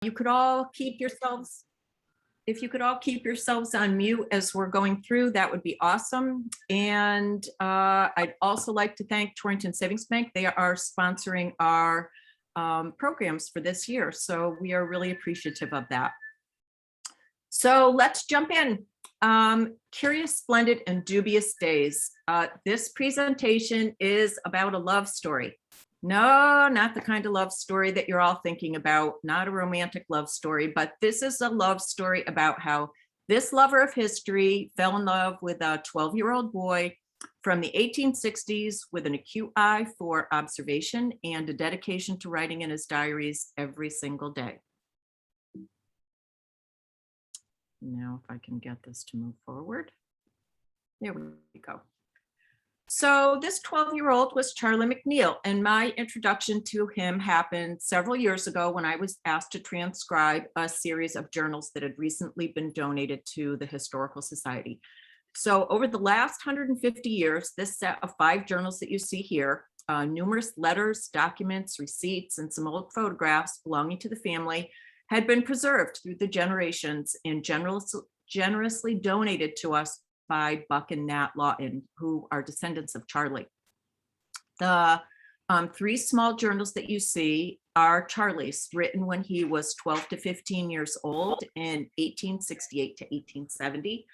You could all keep yourselves, if you could all keep yourselves on mute as we're going through, that would be awesome. And I'd also like to thank Torrington Savings Bank. They are sponsoring our programs for this year. So we are really appreciative of that. So let's jump in. Curious, Splendid, and Dubious Days. This presentation is about a love story. No, not the kind of love story that you're all thinking about, not a romantic love story, but this is a love story about how this lover of history fell in love with a 12-year-old boy from the 1860s with an acute eye for observation and a dedication to writing in his diaries every single day. Now, if I can get this to move forward. There we go. So this 12-year-old was Charlie Mcneil, and my introduction to him happened several years ago when I was asked to transcribe a series of journals that had recently been donated to the Historical Society. So over the last 150 years, this set of 5 journals that you see here, numerous letters, documents, receipts, and some old photographs belonging to the family had been preserved through the generations and generously donated to us by Buck and Nat Lawton, who are descendants of Charlie. The 3 small journals that you see are Charlie's, written when he was 12 to 15 years old in 1868 to 1870.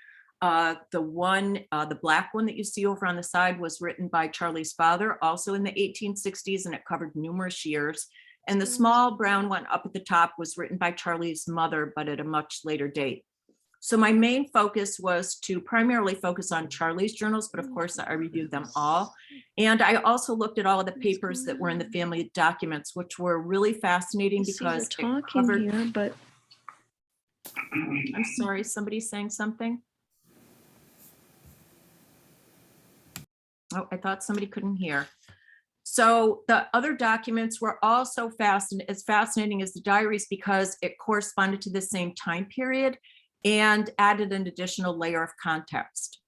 The black one that you see over on the side was written by Charlie's father, also in the 1860s, and it covered numerous years. And the small brown one up at the top was written by Charlie's mother, but at a much later date. So my main focus was to primarily focus on Charlie's journals, but of course I reviewed them all. And I also looked at all of the papers that were in the family documents, which were really fascinating because it covered... Here, but I'm sorry, somebody's saying something? Oh, I thought somebody couldn't hear. So the other documents were also as fascinating as the diaries because it corresponded to the same time period and added an additional layer of context.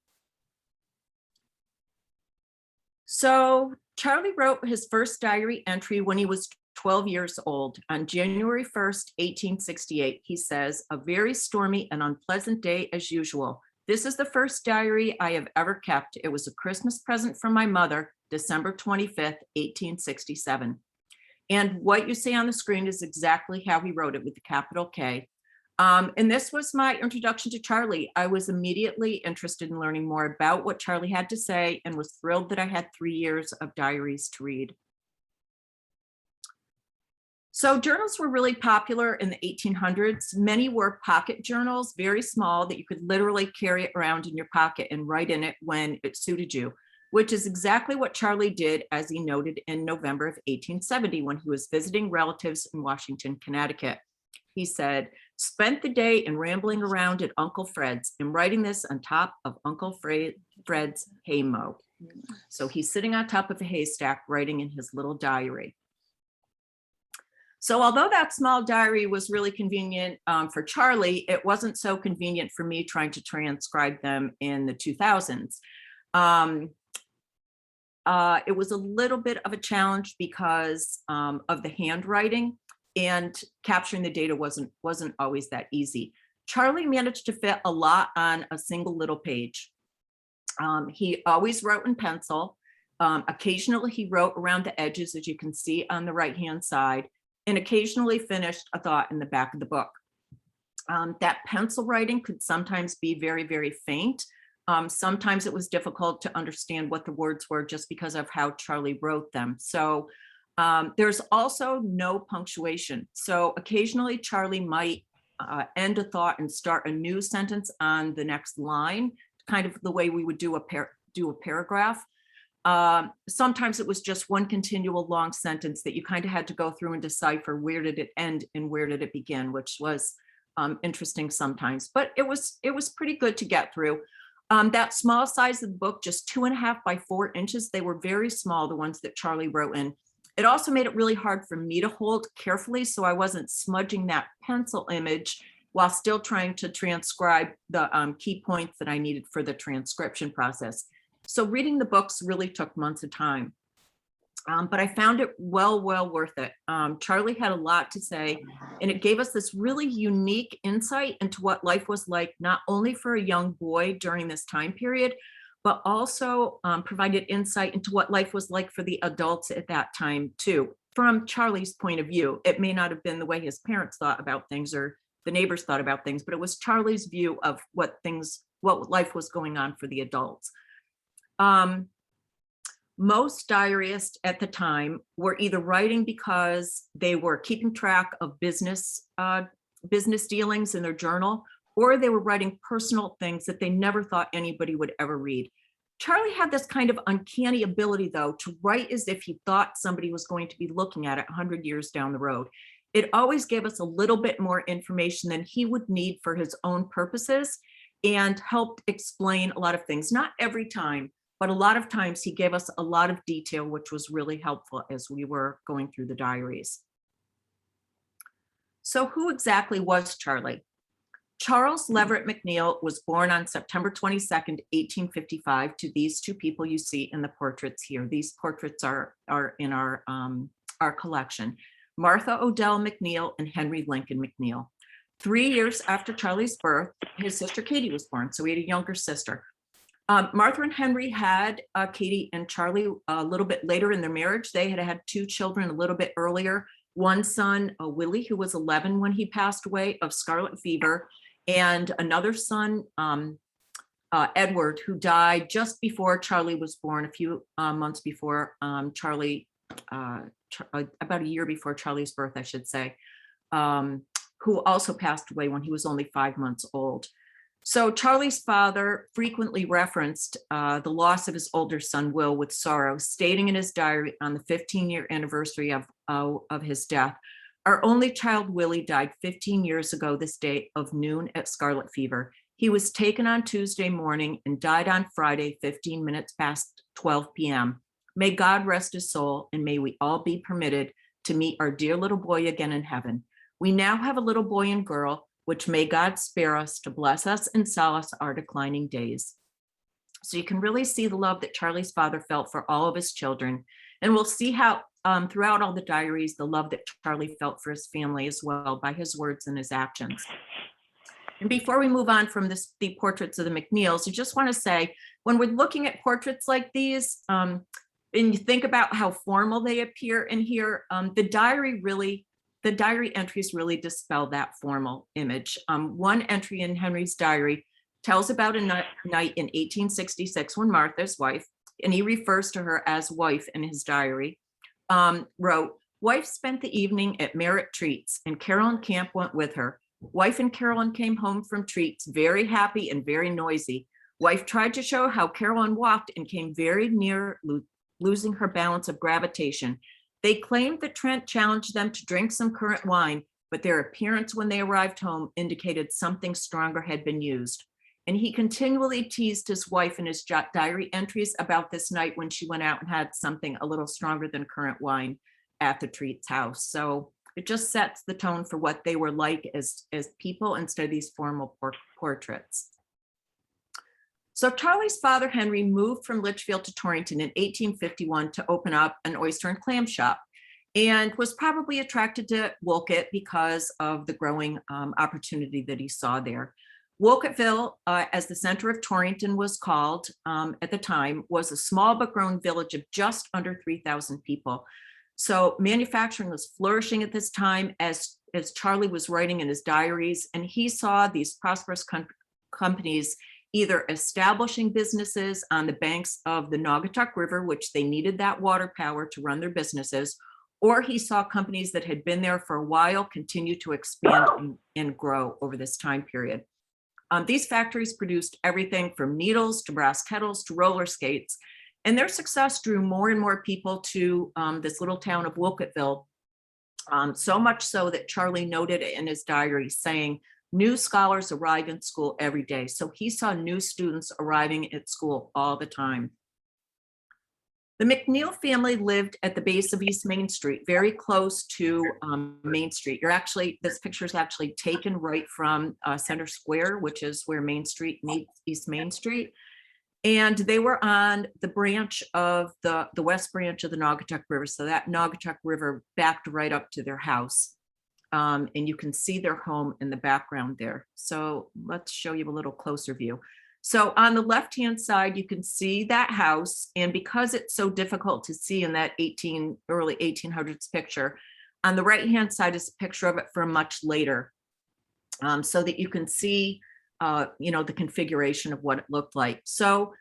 So Charlie wrote his first diary entry when he was 12 years old. On January 1st, 1868, he says, "A very stormy and unpleasant day as usual. This is the first diary I have ever kept. It was a Christmas present from my mother, December 25th, 1867. And what you see on the screen is exactly how he wrote it with the capital K. And this was my introduction to Charlie. I was immediately interested in learning more about what Charlie had to say and was thrilled that I had 3 years of diaries to read. So journals were really popular in the 1800s. Many were pocket journals, very small, that you could literally carry it around in your pocket and write in it when it suited you, which is exactly what Charlie did, as he noted in November of 1870 when he was visiting relatives in Washington, Connecticut. He said, "Spent the day in rambling around at Uncle Fred's and writing this on top of Uncle Fred's haymow." So he's sitting on top of a haystack writing in his little diary. So although that small diary was really convenient for Charlie, it wasn't so convenient for me trying to transcribe them in the 2000s. It was a little bit of a challenge because of the handwriting, and capturing the data wasn't always that easy. Charlie managed to fit a lot on a single little page. He always wrote in pencil. Occasionally he wrote around the edges, as you can see on the right-hand side, and occasionally finished a thought in the back of the book. That pencil writing could sometimes be very, very faint. Sometimes it was difficult to understand what the words were just because of how Charlie wrote them. So there's also no punctuation. So occasionally Charlie might end a thought and start a new sentence on the next line, kind of the way we would do a paragraph. Sometimes it was just one continual long sentence that you kind of had to go through and decipher where did it end and where did it begin, which was interesting sometimes, but it was pretty good to get through. That small size of the book, just 2.5 by 4 inches, they were very small, the ones that Charlie wrote in. It also made it really hard for me to hold carefully, so I wasn't smudging that pencil image while still trying to transcribe the key points that I needed for the transcription process. So reading the books really took months of time. But I found it well worth it. Charlie had a lot to say, and it gave us this really unique insight into what life was like, not only for a young boy during this time period, but also provided insight into what life was like for the adults at that time too. From Charlie's point of view, it may not have been the way his parents thought about things or the neighbors thought about things, but it was Charlie's view of what life was going on for the adults. Most diarists at the time were either writing because they were keeping track of business dealings in their journal, or they were writing personal things that they never thought anybody would ever read. Charlie had this kind of uncanny ability, though, to write as if he thought somebody was going to be looking at it 100 years down the road. It always gave us a little bit more information than he would need for his own purposes and helped explain a lot of things. Not every time, but a lot of times he gave us a lot of detail, which was really helpful as we were going through the diaries. So who exactly was Charlie? Charles Leverett Mcneil was born on September 22nd, 1855 to these two people you see in the portraits here. These portraits are in our collection. Martha Odell Mcneil and Henry Lincoln Mcneil. 3 years after Charlie's birth, his sister Katie was born, so he had a younger sister. Martha and Henry had Katie and Charlie a little bit later in their marriage. They had had two children a little bit earlier. One son, Willie, who was 11 when he passed away of scarlet fever, and another son, Edward, who died just before Charlie was born, a few months before Charlie, about a year before Charlie's birth, I should say, who also passed away when he was only 5 months old. So Charlie's father frequently referenced the loss of his older son, Will, with sorrow, stating in his diary on the 15-year anniversary of his death, "Our only child, Willie, died 15 years ago this day of noon at scarlet fever. He was taken on Tuesday morning and died on Friday, 15 minutes past 12 p.m. May God rest his soul, and may we all be permitted to meet our dear little boy again in heaven. We now have a little boy and girl, which may God spare us to bless us and solace our declining days." So you can really see the love that Charlie's father felt for all of his children. And we'll see how throughout all the diaries, the love that Charlie felt for his family as well by his words and his actions. And before we move on from the portraits of the Mcneils, I just want to say, when we're looking at portraits like these, and you think about how formal they appear in here, the diary entries really dispel that formal image. One entry in Henry's diary tells about a night in 1866 when Martha, his wife, and he refers to her as wife in his diary, wrote, "Wife spent the evening at Merritt Treats, and Carolyn Camp went with her. Wife and Carolyn came home from Treats very happy and very noisy. Wife tried to show how Carolyn walked and came very near losing her balance of gravitation. They claimed that Trent challenged them to drink some currant wine, but their appearance when they arrived home indicated something stronger had been used." And he continually teased his wife in his diary entries about this night when she went out and had something a little stronger than currant wine at the Treats house. So it just sets the tone for what they were like as people instead of these formal portraits. So Charlie's father, Henry, moved from Litchfield to Torrington in 1851 to open up an oyster and clam shop, and was probably attracted to Wolcott because of the growing opportunity that he saw there. Wolcottville, as the center of Torrington was called at the time, was a small but growing village of just under 3,000 people. So manufacturing was flourishing at this time as Charlie was writing in his diaries, and he saw these prosperous companies either establishing businesses on the banks of the Naugatuck River, which they needed that water power to run their businesses, or he saw companies that had been there for a while continue to expand and grow over this time period. These factories produced everything from needles to brass kettles to roller skates, and their success drew more and more people to this little town of Wolcottville, so much so that Charlie noted in his diary saying, "New scholars arrive in school every day." So he saw new students arriving at school all the time. The Mcneil family lived at the base of East Main Street, very close to Main Street. This picture is actually taken right from Center Square, which is where Main Street meets East Main Street. And they were on the branch of the west branch of the Naugatuck River. So that Naugatuck River backed right up to their house. And you can see their home in the background there. So let's show you a little closer view. So on the left-hand side, you can see that house. And because it's so difficult to see in that early 1800s picture, on the right-hand side is a picture of it from much later, so that you can see, the configuration of what it looked like. So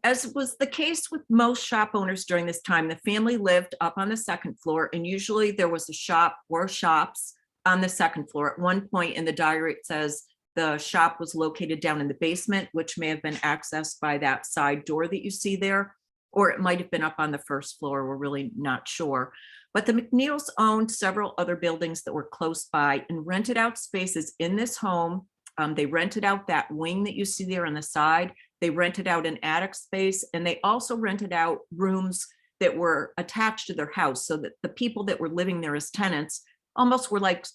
as was the case with most shop owners during this time, the family lived up on the second floor, and usually there was a shop or shops on the second floor. At one point in the diary, it says the shop was located down in the basement, which may have been accessed by that side door that you see there, or it might have been up on the first floor. We're really not sure. But the Mcneils owned several other buildings that were close by and rented out spaces in this home. They rented out that wing that you see there on the side. They rented out an attic space, and they also rented out rooms that were attached to their house, so that the people that were living there as tenants almost were like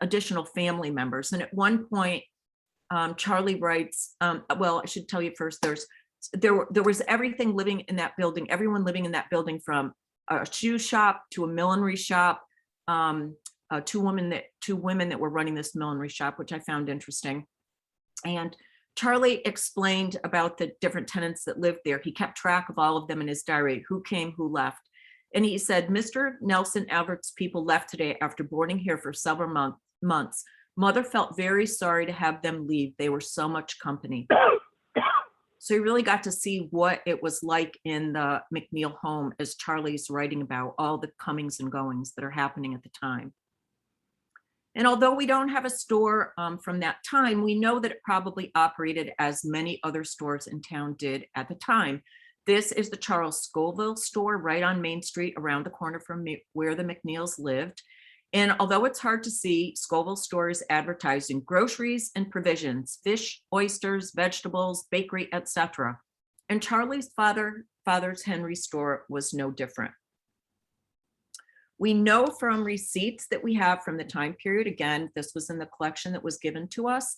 additional family members. And at one point, Charlie writes, well, I should tell you first, there was everything living in that building, everyone living in that building, from a shoe shop to a millinery shop, two women that were running this millinery shop, which I found interesting. And Charlie explained about the different tenants that lived there. He kept track of all of them in his diary, who came, who left. And he said, Mr. Nelson Albert's people left today after boarding here for several months. Mother felt very sorry to have them leave. They were so much company. So you really got to see what it was like in the Mcneil home as Charlie's writing about all the comings and goings that are happening at the time. And although we don't have a store from that time, we know that it probably operated as many other stores in town did at the time. This is the Charles Scoville store right on Main Street, around the corner from where the Mcneils lived. And although it's hard to see, Scoville stores advertising groceries and provisions, fish, oysters, vegetables, bakery, etc. And Charlie's father's Henry store was no different. We know from receipts that we have from the time period, again, this was in the collection that was given to us,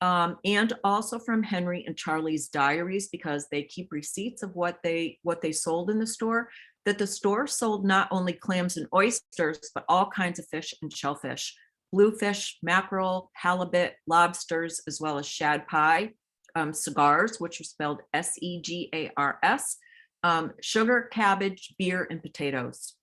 and also from Henry and Charlie's diaries, because they keep receipts of what they sold in the store, that the store sold not only clams and oysters, but all kinds of fish and shellfish, bluefish, mackerel, halibut, lobsters, as well as shad pie, cigars, which are spelled S-E-G-A-R-S, sugar, cabbage, beer, and potatoes.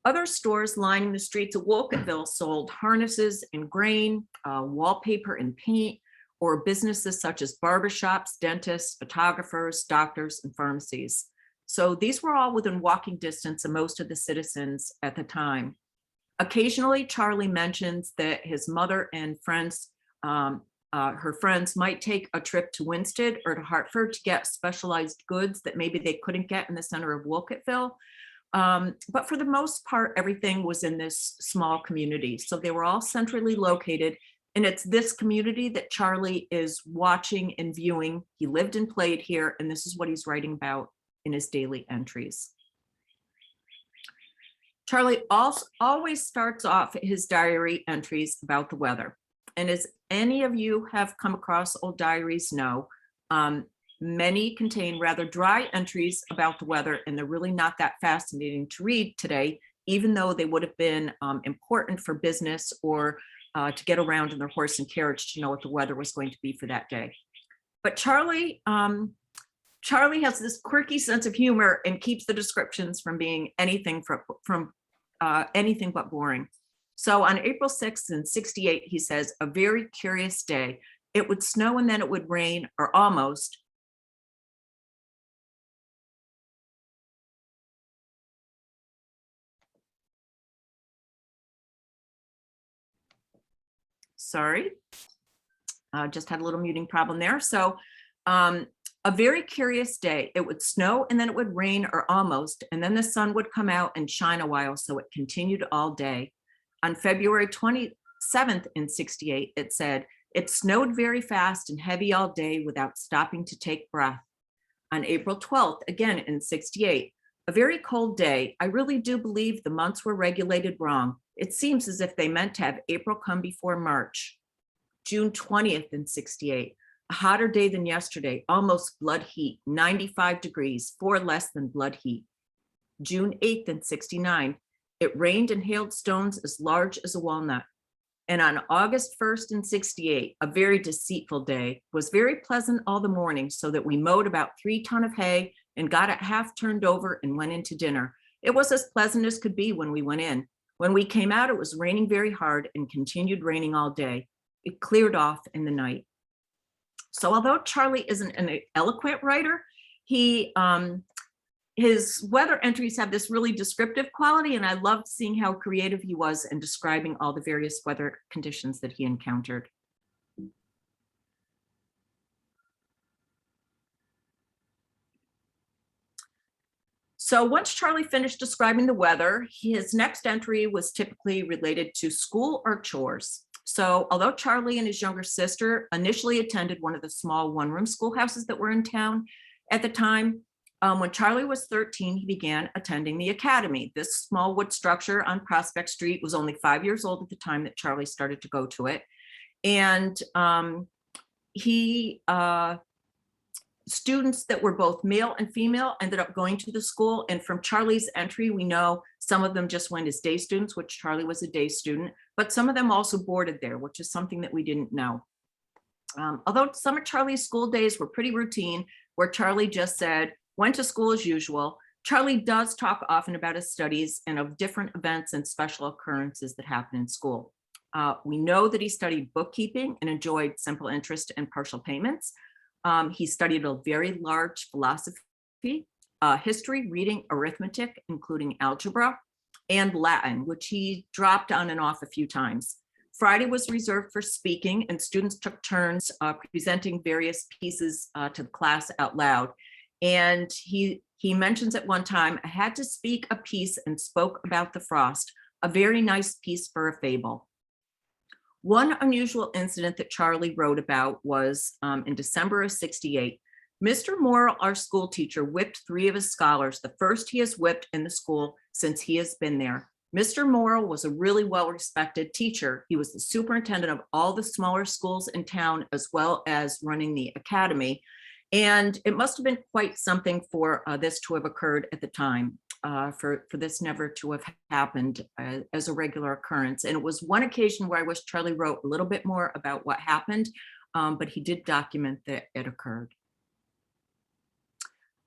Other stores lining the streets of Wolcottville sold harnesses and grain, wallpaper and paint, or businesses such as barbershops, dentists, photographers, doctors, and pharmacies. So these were all within walking distance of most of the citizens at the time. Occasionally, Charlie mentions that his mother and friends, her friends, might take a trip to Winsted or to Hartford to get specialized goods that maybe they couldn't get in the center of Wolcottville. But for the most part, everything was in this small community. So they were all centrally located. And it's this community that Charlie is watching and viewing. He lived and played here, and this is what he's writing about in his daily entries. Charlie also always starts off his diary entries about the weather. And as any of you have come across old diaries know, many contain rather dry entries about the weather, and they're really not that fascinating to read today, even though they would have been important for business or to get around in their horse and carriage to know what the weather was going to be for that day. But Charlie has this quirky sense of humor and keeps the descriptions from being anything anything but boring. So on April 6th in 68, he says, a very curious day. It would snow and then it would rain, or almost. Sorry, just had a little muting problem there. So a very curious day. It would snow and then it would rain, or almost, and then the sun would come out and shine a while, so it continued all day. On February 27th in 68, it said, it snowed very fast and heavy all day without stopping to take breath. On April 12th, again in 68, a very cold day. I really do believe the months were regulated wrong. It seems as if they meant to have April come before March. June 20th in 68, A hotter day than yesterday, almost blood heat, 95 degrees, 4 less than blood heat. June 8th and 69, it rained and hailed stones as large as a walnut. And on August 1st and 68, a very deceitful day, was very pleasant all the morning, so that we mowed about 3 tons of hay and got it half turned over and went into dinner. It was as pleasant as could be when we went in. When we came out, it was raining very hard and continued raining all day. It cleared off in the night. So although Charlie isn't an eloquent writer, his weather entries have this really descriptive quality, and I loved seeing how creative he was in describing all the various weather conditions that he encountered. So once Charlie finished describing the weather, his next entry was typically related to school or chores. So although Charlie and his younger sister initially attended one of the small one-room schoolhouses that were in town at the time, when Charlie was 13, he began attending the academy. This small wood structure on Prospect Street was only 5 years old at the time that Charlie started to go to it. And students that were both male and female ended up going to the school. And from Charlie's entry, we know some of them just went as day students, which Charlie was a day student, but some of them also boarded there, which is something that we didn't know. Although some of Charlie's school days were pretty routine, where Charlie just said, went to school as usual. Charlie does talk often about his studies and of different events and special occurrences that happen in school. We know that he studied bookkeeping and enjoyed simple interest and partial payments. He studied a very large philosophy, history, reading, arithmetic, including algebra, and Latin, which he dropped on and off a few times. Friday was reserved for speaking, and students took turns presenting various pieces to the class out loud. And he mentions at one time, I had to speak a piece and spoke about the frost, a very nice piece for a fable. One unusual incident that Charlie wrote about was in December of 68. Mr. Morrill, our school teacher, whipped 3 of his scholars, the first he has whipped in the school since he has been there. Mr. Morrill was a really well-respected teacher. He was the superintendent of all the smaller schools in town, as well as running the academy. And it must have been quite something for this to have occurred at the time, for this never to have happened as a regular occurrence. And it was one occasion where I wish Charlie wrote a little bit more about what happened, but he did document that it occurred.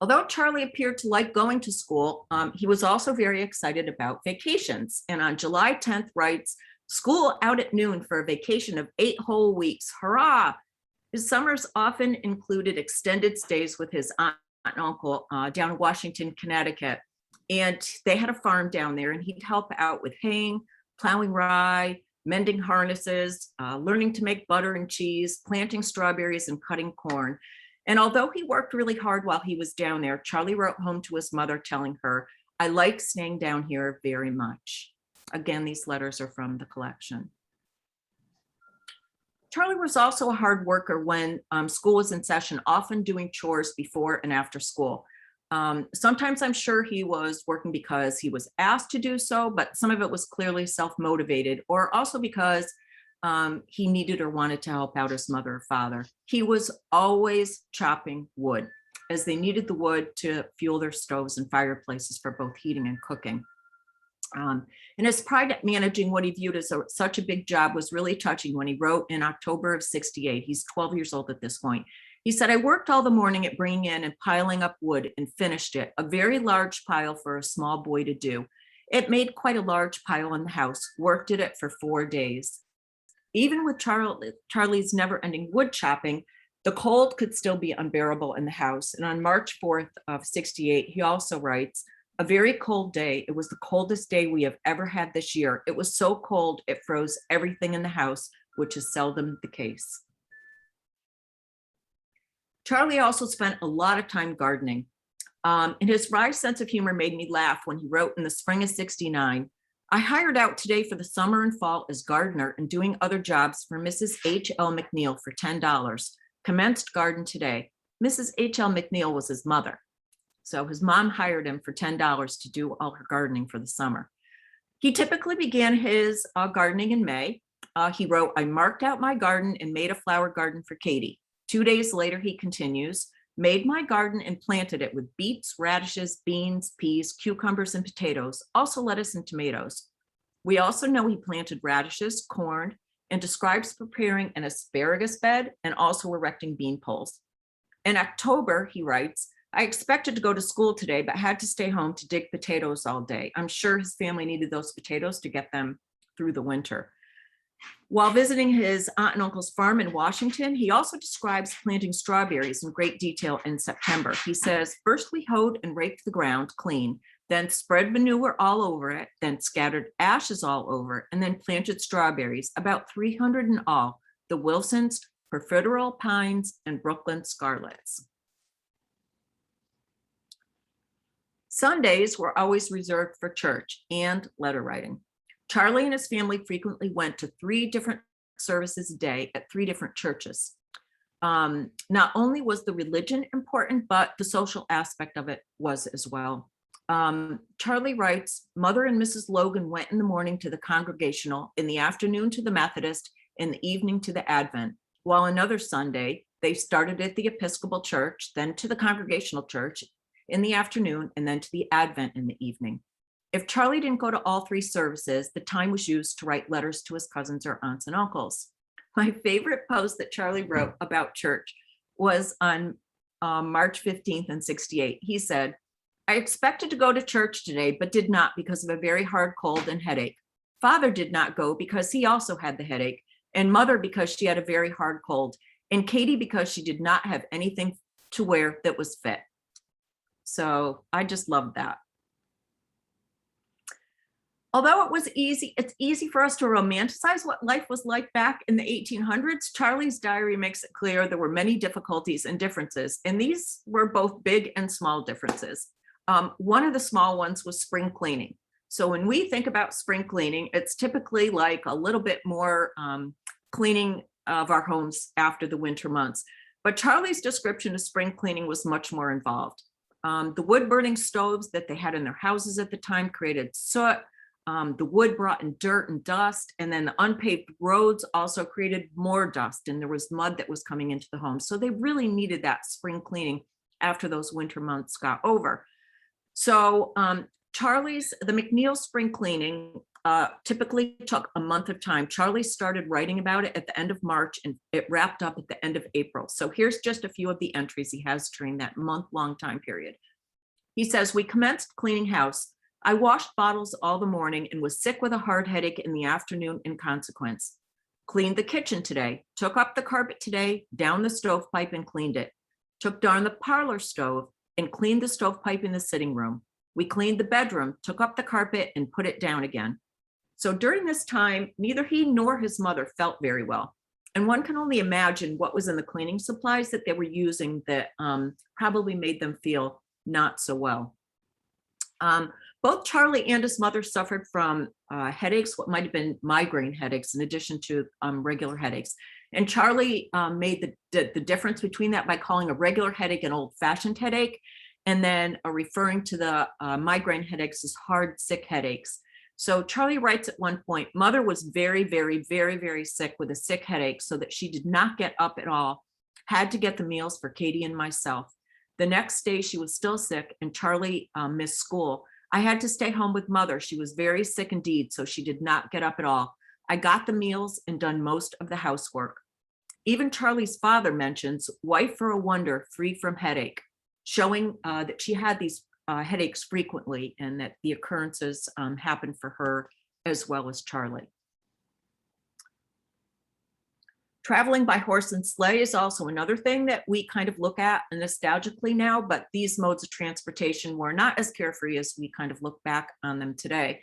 Although Charlie appeared to like going to school, he was also very excited about vacations. And on July 10th writes, school out at noon for a vacation of 8 whole weeks, hurrah! His summers often included extended stays with his aunt and uncle down in Washington, Connecticut. And they had a farm down there, and he'd help out with haying, plowing rye, mending harnesses, learning to make butter and cheese, planting strawberries and cutting corn. And although he worked really hard while he was down there, Charlie wrote home to his mother telling her, I like staying down here very much. Again, these letters are from the collection. Charlie was also a hard worker when school was in session, often doing chores before and after school. Sometimes I'm sure he was working because he was asked to do so, but some of it was clearly self-motivated, or also because he needed or wanted to help out his mother or father. He was always chopping wood, as they needed the wood to fuel their stoves and fireplaces for both heating and cooking. And his pride at managing what he viewed as such a big job was really touching when he wrote in October of 68. He's 12 years old at this point. He said, I worked all the morning at bringing in and piling up wood and finished it, a very large pile for a small boy to do. It made quite a large pile in the house, worked at it for 4 days. Even with Charlie's never-ending wood chopping, the cold could still be unbearable in the house. And on March 4th of 68, he also writes, a very cold day. It was the coldest day we have ever had this year. It was so cold, it froze everything in the house, which is seldom the case. Charlie also spent a lot of time gardening. And his wry sense of humor made me laugh when he wrote in the spring of 69, I hired out today for the summer and fall as gardener and doing other jobs for Mrs. H.L. Mcneil for $10. Commenced garden today. Mrs. H.L. Mcneil was his mother. So his mom hired him for $10 to do all her gardening for the summer. He typically began his gardening in May. He wrote, I marked out my garden and made a flower garden for Katie. 2 days later, he continues, made my garden and planted it with beets, radishes, beans, peas, cucumbers, and potatoes, also lettuce and tomatoes. We also know he planted radishes, corn, and describes preparing an asparagus bed and also erecting bean poles. In October, he writes, I expected to go to school today, but had to stay home to dig potatoes all day. I'm sure his family needed those potatoes to get them through the winter. While visiting his aunt and uncle's farm in Washington, he also describes planting strawberries in great detail in September. He says, first we hoed and raked the ground clean, then spread manure all over it, then scattered ashes all over it, and then planted strawberries, about 300 in all, the Wilsons, Perfideral pines, and Brooklyn scarlets. Sundays were always reserved for church and letter writing. Charlie and his family frequently went to 3 different services a day at 3 different churches. Not only was the religion important, but the social aspect of it was as well. Charlie writes, Mother and Mrs. Logan went in the morning to the Congregational, in the afternoon to the Methodist, in the evening to the Advent, while another Sunday, they started at the Episcopal Church, then to the Congregational Church in the afternoon, and then to the Advent in the evening. If Charlie didn't go to all 3 services, the time was used to write letters to his cousins or aunts and uncles. My favorite post that Charlie wrote about church was on March 15th in 68. He said, I expected to go to church today, but did not because of a very hard cold and headache. Father did not go because he also had the headache, and Mother because she had a very hard cold, and Katie because she did not have anything to wear that was fit. So I just loved that. Although it's easy for us to romanticize what life was like back in the 1800s, Charlie's diary makes it clear there were many difficulties and differences, and these were both big and small differences. One of the small ones was spring cleaning. So when we think about spring cleaning, it's typically like a little bit more cleaning of our homes after the winter months. But Charlie's description of spring cleaning was much more involved. The wood burning stoves that they had in their houses at the time created soot. The wood brought in dirt and dust, and then the unpaved roads also created more dust, and there was mud that was coming into the home. So they really needed that spring cleaning after those winter months got over. So the Mcneil spring cleaning typically took a month of time. Charlie started writing about it at the end of March, and it wrapped up at the end of April. So here's just a few of the entries he has during that month-long time period. He says, we commenced cleaning house. I washed bottles all the morning and was sick with a hard headache in the afternoon in consequence. Cleaned the kitchen today, took up the carpet today, down the stovepipe and cleaned it. Took down the parlor stove and cleaned the stovepipe in the sitting room. We cleaned the bedroom, took up the carpet and put it down again. So during this time, neither he nor his mother felt very well. And one can only imagine what was in the cleaning supplies that they were using that probably made them feel not so well. Both Charlie and his mother suffered from headaches, what might have been migraine headaches, in addition to regular headaches. And Charlie made the difference between that by calling a regular headache an old-fashioned headache, and then referring to the migraine headaches as hard, sick headaches. So Charlie writes at one point, Mother was very, very, very, very sick with a sick headache, so that she did not get up at all, had to get the meals for Katie and myself. The next day she was still sick, and Charlie missed school. I had to stay home with Mother. She was very sick indeed, so she did not get up at all. I got the meals and done most of the housework. Even Charlie's father mentions, wife for a wonder, free from headache, showing that she had these headaches frequently and that the occurrences happened for her as well as Charlie. Traveling by horse and sleigh is also another thing that we kind of look at nostalgically now, but these modes of transportation were not as carefree as we kind of look back on them today.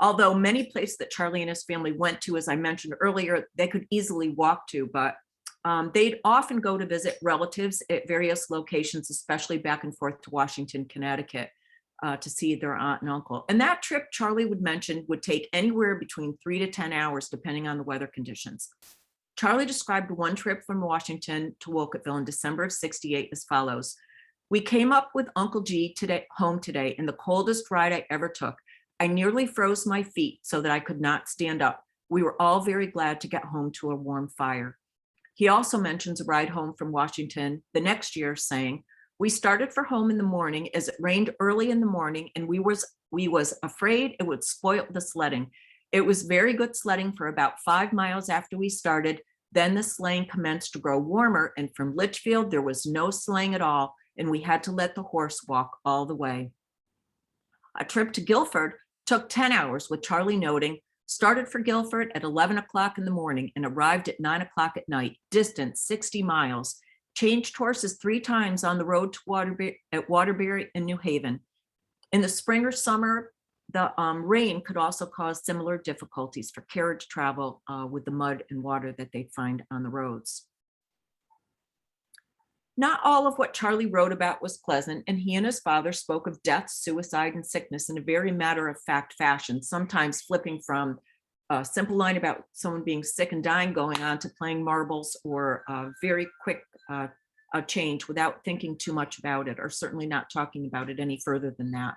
Although many places that Charlie and his family went to, as I mentioned earlier, they could easily walk to, but they'd often go to visit relatives at various locations, especially back and forth to Washington, Connecticut, to see their aunt and uncle. And that trip, Charlie would mention, would take anywhere between 3 to 10 hours, depending on the weather conditions. Charlie described one trip from Washington to Wolcottville in December of 68 as follows. We came up with Uncle G home today in the coldest ride I ever took. I nearly froze my feet so that I could not stand up. We were all very glad to get home to a warm fire. He also mentions a ride home from Washington the next year, saying, "We started for home in the morning as it rained early in the morning, and we was afraid it would spoil the sledding. It was very good sledding for about 5 miles after we started. Then the sleighing commenced to grow warmer, and from Litchfield there was no sleighing at all, and we had to let the horse walk all the way." A trip to Guilford took 10 hours, with Charlie noting, "Started for Guilford at 11 o'clock in the morning and arrived at 9 o'clock at night, distance 60 miles. Changed horses 3 times on the road to Waterbury and New Haven. In the spring or summer, the rain could also cause similar difficulties for carriage travel with the mud and water that they'd find on the roads." Not all of what Charlie wrote about was pleasant, and he and his father spoke of death, suicide, and sickness in a very matter-of-fact fashion, sometimes flipping from a simple line about someone being sick and dying going on to playing marbles, or a very quick a change without thinking too much about it, or certainly not talking about it any further than that.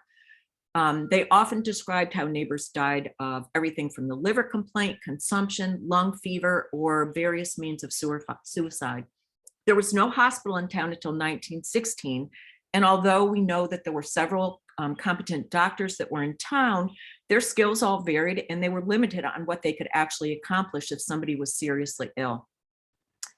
They often described how neighbors died of everything from the liver complaint, consumption, lung fever, or various means of suicide. There was no hospital in town until 1916, and although we know that there were several competent doctors that were in town, their skills all varied, and they were limited on what they could actually accomplish if somebody was seriously ill.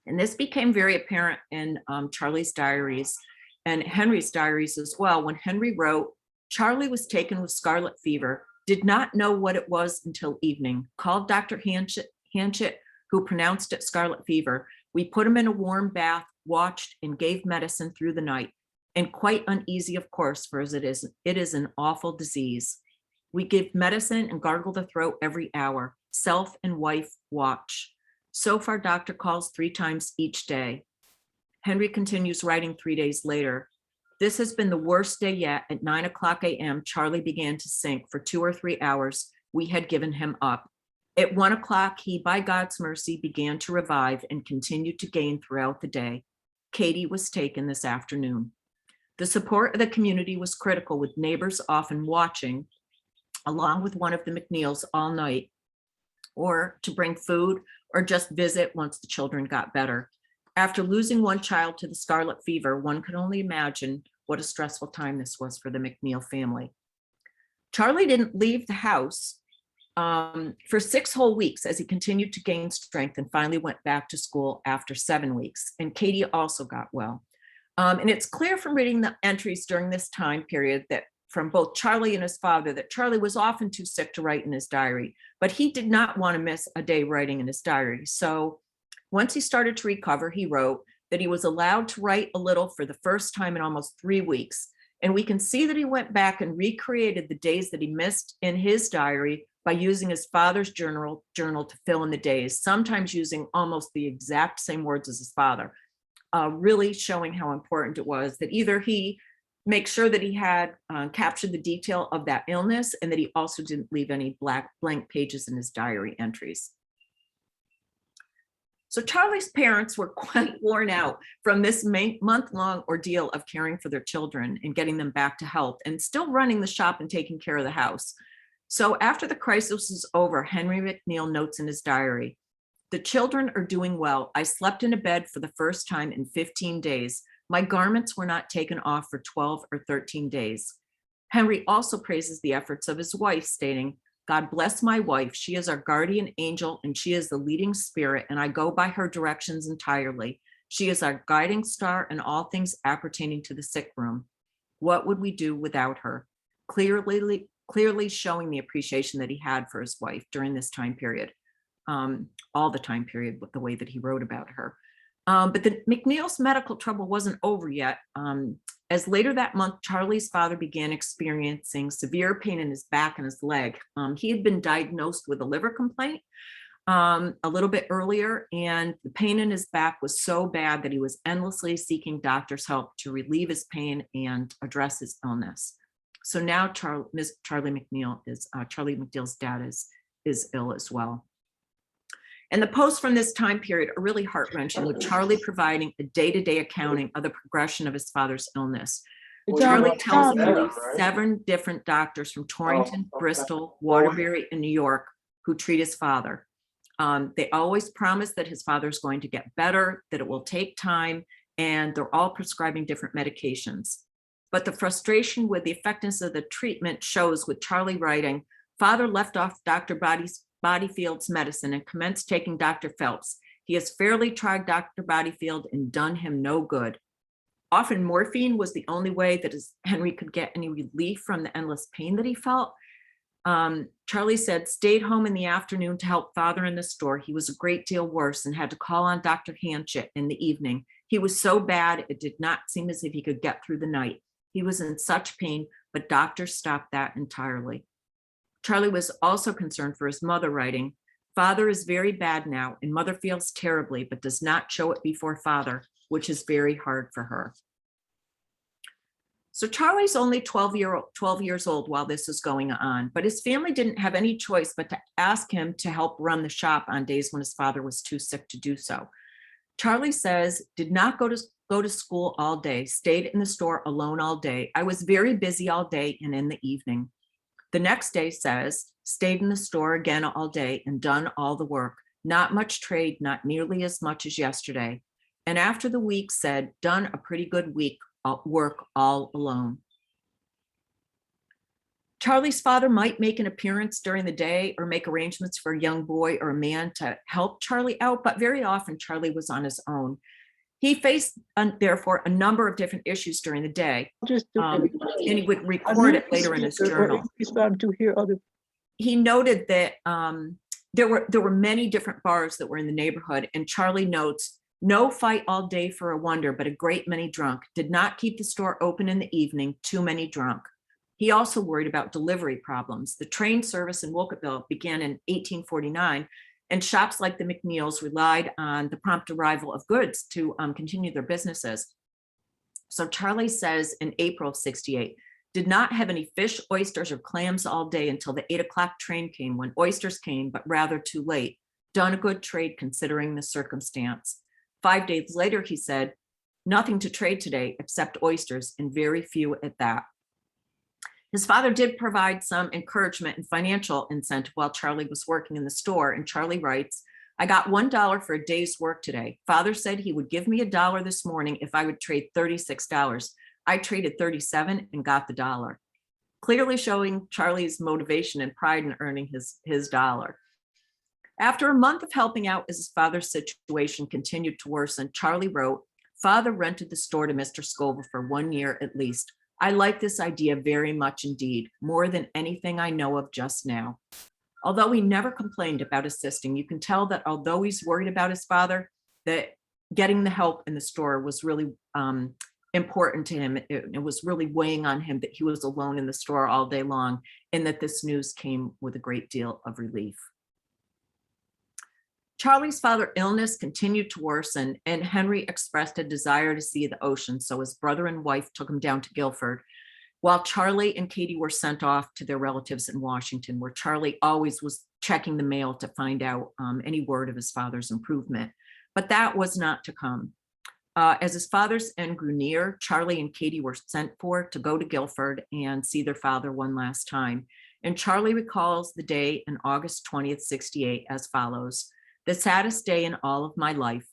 And this became very apparent in Charlie's diaries and Henry's diaries as well. When Henry wrote, "Charlie was taken with scarlet fever, did not know what it was until evening, called Dr. Hanchett, who pronounced it scarlet fever. We put him in a warm bath, watched, and gave medicine through the night, and quite uneasy, of course, for as it is an awful disease. We give medicine and gargle the throat every hour. Self and wife watch. So far, doctor calls 3 times each day." Henry continues writing 3 days later. "This has been the worst day yet. At 9 o'clock a.m., Charlie began to sink. For 2 or 3 hours, we had given him up. At 1 o'clock, he, by God's mercy, began to revive and continued to gain throughout the day. Katie was taken this afternoon." The support of the community was critical, with neighbors often watching, along with one of the Mcneils, all night, or to bring food or just visit once the children got better. After losing one child to the scarlet fever, one could only imagine what a stressful time this was for the Mcneil family. Charlie didn't leave the house for 6 whole weeks as he continued to gain strength, and finally went back to school after 7 weeks. And Katie also got well. And it's clear from reading the entries during this time period that from both Charlie and his father, that Charlie was often too sick to write in his diary, but he did not want to miss a day writing in his diary. So once he started to recover, he wrote that he was allowed to write a little for the first time in almost 3 weeks. And we can see that he went back and recreated the days that he missed in his diary by using his father's journal to fill in the days, sometimes using almost the exact same words as his father, really showing how important it was that either he make sure that he had captured the detail of that illness, and that he also didn't leave any blank pages in his diary entries. So Charlie's parents were quite worn out from this month-long ordeal of caring for their children and getting them back to health, and still running the shop and taking care of the house. So after the crisis was over, Henry Mcneil notes in his diary, "The children are doing well. I slept in a bed for the first time in 15 days. My garments were not taken off for 12 or 13 days. Henry also praises the efforts of his wife, stating, "God bless my wife. She is our guardian angel, and she is the leading spirit, and I go by her directions entirely. She is our guiding star in all things appertaining to the sick room. What would we do without her?" Clearly showing the appreciation that he had for his wife during this time period, all the time period, with the way that he wrote about her. But the Mcneil's medical trouble wasn't over yet, as later that month, Charlie's father began experiencing severe pain in his back and his leg. He had been diagnosed with a liver complaint a little bit earlier, and the pain in his back was so bad that he was endlessly seeking doctor's help to relieve his pain and address his illness. So now Charlie McNeil's dad is ill as well. And the posts from this time period are really heart-wrenching, with Charlie providing a day-to-day accounting of the progression of his father's illness. Charlie tells at least 7 different doctors from Torrington, Bristol, Waterbury, and New York who treat his father. They always promise that his father's going to get better, that it will take time, and they're all prescribing different medications. But the frustration with the effectiveness of the treatment shows with Charlie writing, "Father left off Dr. Bodyfield's medicine and commenced taking Dr. Phelps. He has fairly tried Dr. Bodyfield and done him no good. Often morphine was the only way that Henry could get any relief from the endless pain that he felt." Charlie said, "Stayed home in the afternoon to help father in the store. He was a great deal worse and had to call on Dr. Hanchett in the evening. He was so bad, it did not seem as if he could get through the night. He was in such pain, but doctors stopped that entirely." Charlie was also concerned for his mother, writing, "Father is very bad now, and mother feels terribly, but does not show it before father, which is very hard for her." So Charlie's only 12 years old while this is going on, but his family didn't have any choice but to ask him to help run the shop on days when his father was too sick to do so. Charlie says, "Did not go to school all day, stayed in the store alone all day. I was very busy all day and in the evening." The next day says, "Stayed in the store again all day and done all the work. Not much trade, not nearly as much as yesterday." And after the week said, "Done a pretty good week, work all alone." Charlie's father might make an appearance during the day or make arrangements for a young boy or a man to help Charlie out, but very often Charlie was on his own. He faced, therefore, a number of different issues during the day, and he would record it later in his journal. He noted that there were many different bars that were in the neighborhood, and Charlie notes, "No fight all day for a wonder, but a great many drunk. Did not keep the store open in the evening, too many drunk." He also worried about delivery problems. The train service in Wolcottville began in 1849, and shops like the Mcneils relied on the prompt arrival of goods to continue their businesses. So Charlie says in April of 68, "Did not have any fish, oysters, or clams all day until the 8 o'clock train came, when oysters came, but rather too late. Done a good trade considering the circumstance." 5 days later, he said, "Nothing to trade today except oysters, and very few at that." His father did provide some encouragement and financial incentive while Charlie was working in the store, and Charlie writes, "I got $1 for a day's work today. Father said he would give me $1 this morning if I would trade $36. I traded 37 and got the $1. Clearly showing Charlie's motivation and pride in earning his dollar. After a month of helping out as his father's situation continued to worsen, Charlie wrote, "Father rented the store to Mr. Scoville for 1 year at least. I like this idea very much indeed, more than anything I know of just now." Although he never complained about assisting, you can tell that although he's worried about his father, that getting the help in the store was really important to him. It was really weighing on him that he was alone in the store all day long, and that this news came with a great deal of relief. Charlie's father's illness continued to worsen, and Henry expressed a desire to see the ocean, so his brother and wife took him down to Guilford, while Charlie and Katie were sent off to their relatives in Washington, where Charlie always was checking the mail to find out any word of his father's improvement. But that was not to come. As his father's end grew near, Charlie and Katie were sent for to go to Guilford and see their father one last time. And Charlie recalls the day on August 20th, 68 as follows: "The saddest day in all of my life.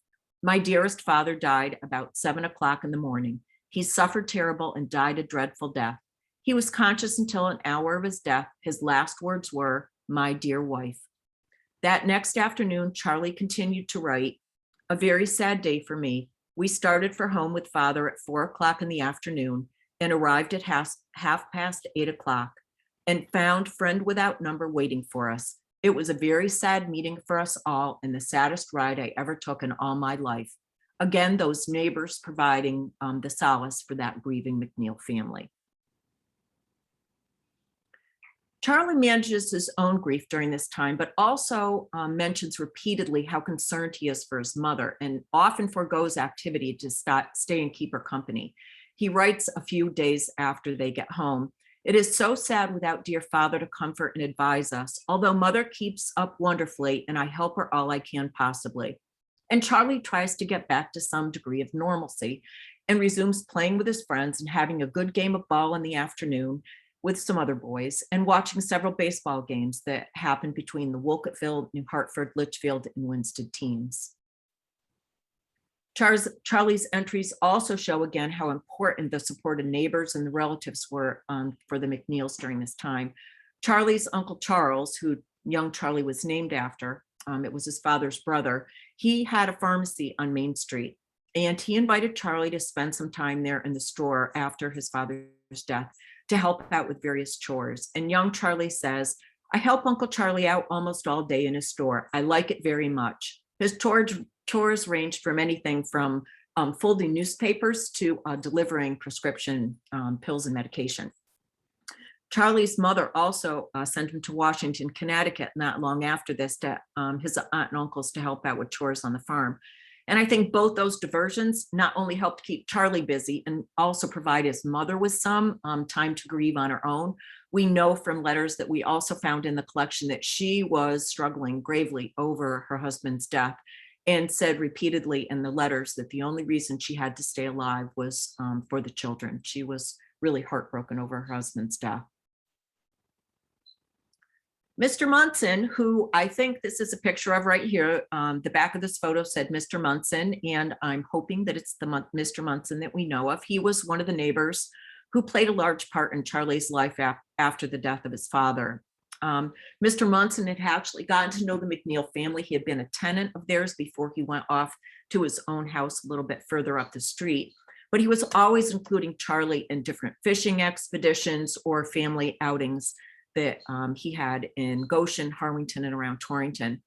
My dearest father died about 7 o'clock in the morning. He suffered terrible and died a dreadful death. He was conscious until an hour of his death. His last words were, 'My dear wife.'" That next afternoon, Charlie continued to write, "A very sad day for me. We started for home with father at 4 o'clock in the afternoon and arrived at half past 8 o'clock and found friend without number waiting for us. It was a very sad meeting for us all and the saddest ride I ever took in all my life." Again, those neighbors providing the solace for that grieving Mcneil family. Charlie manages his own grief during this time, but also mentions repeatedly how concerned he is for his mother and often forgoes activity to stay and keep her company. He writes a few days after they get home, "It is so sad without dear father to comfort and advise us, although mother keeps up wonderfully and I help her all I can possibly." And Charlie tries to get back to some degree of normalcy and resumes playing with his friends and having a good game of ball in the afternoon with some other boys and watching several baseball games that happened between the Wolcottville, New Hartford, Litchfield, and Winston teams. Charlie's entries also show again how important the support of neighbors and the relatives were for the Mcneils during this time. Charlie's Uncle Charles, who young Charlie was named after, it was his father's brother, he had a pharmacy on Main Street, and he invited Charlie to spend some time there in the store after his father's death to help out with various chores. And young Charlie says, "I help Uncle Charlie out almost all day in his store. I like it very much." His chores ranged from anything from folding newspapers to delivering prescription pills and medication. Charlie's mother also sent him to Washington, Connecticut, not long after this, to his aunt and uncles to help out with chores on the farm. And I think both those diversions not only helped keep Charlie busy and also provide his mother with some time to grieve on her own. We know from letters that we also found in the collection that she was struggling gravely over her husband's death and said repeatedly in the letters that the only reason she had to stay alive was for the children. She was really heartbroken over her husband's death. Mr. Munson, who I think this is a picture of right here, the back of this photo said Mr. Munson, and I'm hoping that it's the Mr. Munson that we know of. He was one of the neighbors who played a large part in Charlie's life after the death of his father. Mr. Munson had actually gotten to know the Mcneil family. He had been a tenant of theirs before he went off to his own house a little bit further up the street. But he was always including Charlie in different fishing expeditions or family outings that he had in Goshen, Harwinton, and around Torrington.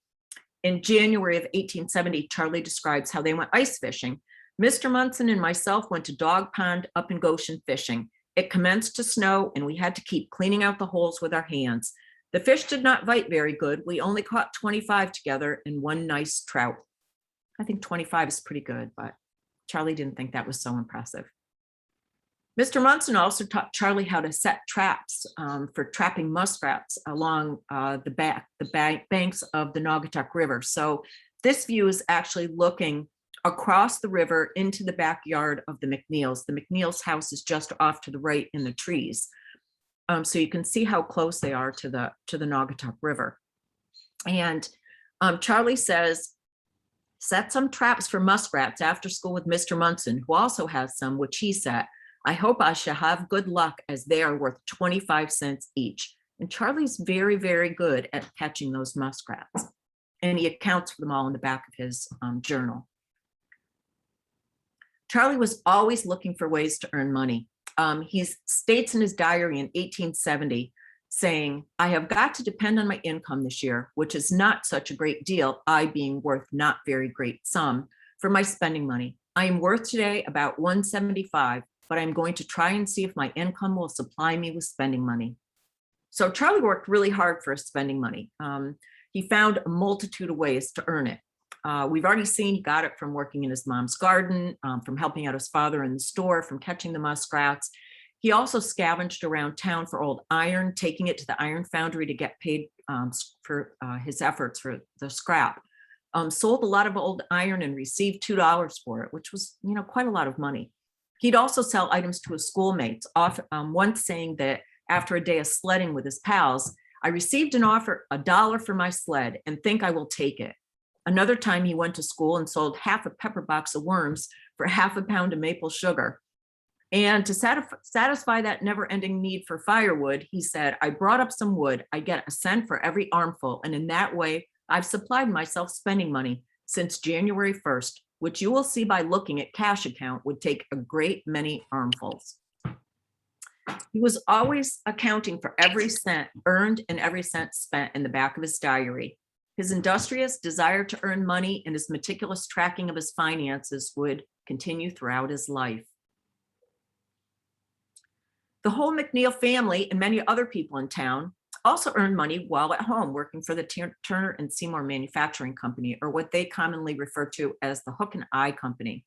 In January of 1870, Charlie describes how they went ice fishing. "Mr. Munson and myself went to Dog Pond up in Goshen fishing. It commenced to snow and we had to keep cleaning out the holes with our hands. The fish did not bite very good. We only caught 25 together and one nice trout." I think 25 is pretty good, but Charlie didn't think that was so impressive. Mr. Munson also taught Charlie how to set traps for trapping muskrats along the banks of the Naugatuck River. So this view is actually looking across the river into the backyard of the Mcneils. The Mcneils' house is just off to the right in the trees. So you can see how close they are to the Naugatuck River. And Charlie says, "Set some traps for muskrats after school with Mr. Munson, who also has some, which he set. I hope I shall have good luck as they are worth 25 cents each." And Charlie's very, very good at catching those muskrats. And he accounts for them all in the back of his journal. Charlie was always looking for ways to earn money. He states in his diary in 1870, saying, "I have got to depend on my income this year, which is not such a great deal, I being worth not very great sum, for my spending money. I am worth today about 175, but I'm going to try and see if my income will supply me with spending money." So Charlie worked really hard for his spending money. He found a multitude of ways to earn it. We've already seen he got it from working in his mom's garden, from helping out his father in the store, from catching the muskrats. He also scavenged around town for old iron, taking it to the iron foundry to get paid for his efforts for the scrap. Sold a lot of old iron and received $2 for it, which was, quite a lot of money. He'd also sell items to his schoolmates, once saying that after a day of sledding with his pals, "I received an offer, $1 for my sled, and think I will take it." Another time he went to school and sold half a pepper box of worms for half a pound of maple sugar. And to satisfy that never-ending need for firewood, he said, "I brought up some wood. I get a cent for every armful, and in that way, I've supplied myself spending money since January 1st, which you will see by looking at cash account would take a great many armfuls." He was always accounting for every cent earned and every cent spent in the back of his diary. His industrious desire to earn money and his meticulous tracking of his finances would continue throughout his life. The whole Mcneil family and many other people in town also earned money while at home working for the Turner and Seymour Manufacturing Company, or what they commonly refer to as the Hook and Eye Company.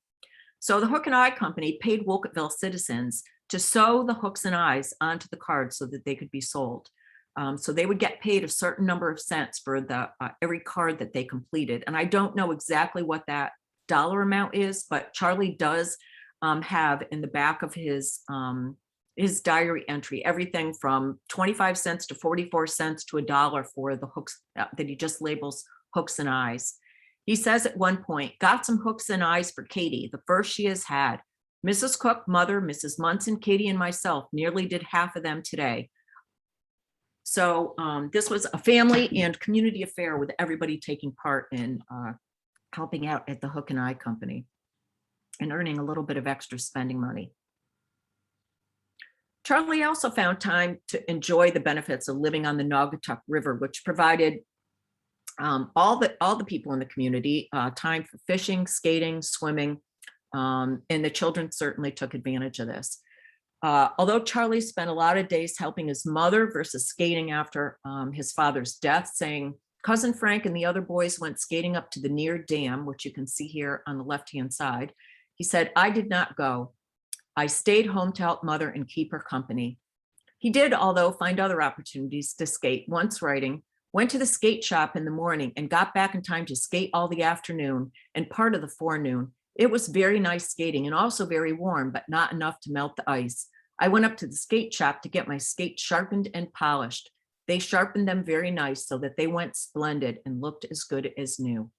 So the Hook and Eye Company paid Wolcottville citizens to sew the hooks and eyes onto the cards so that they could be sold. So they would get paid a certain number of cents for every card that they completed. And I don't know exactly what that dollar amount is, but Charlie does have in the back of his his diary entry, everything from 25 cents to 44 cents to $1 for the hooks that he just labels hooks and eyes. He says at one point, got some hooks and eyes for Katie, the first she has had. Mrs. Cook, mother, Mrs. Munson, Katie, and myself nearly did half of them today. So this was a family and community affair with everybody taking part in helping out at the Hook and Eye Company and earning a little bit of extra spending money. Charlie also found time to enjoy the benefits of living on the Naugatuck River, which provided all the people in the community time for fishing, skating, swimming, and the children certainly took advantage of this. Although Charlie spent a lot of days helping his mother versus skating after his father's death, saying cousin Frank and the other boys went skating up to the near dam, which you can see here on the left-hand side. He said, I did not go. I stayed home to help mother and keep her company. He did, although, find other opportunities to skate. Once writing, went to the skate shop in the morning and got back in time to skate all the afternoon and part of the forenoon. It was very nice skating and also very warm, but not enough to melt the ice. I went up to the skate shop to get my skates sharpened and polished. They sharpened them very nice so that they went splendid and looked as good as new.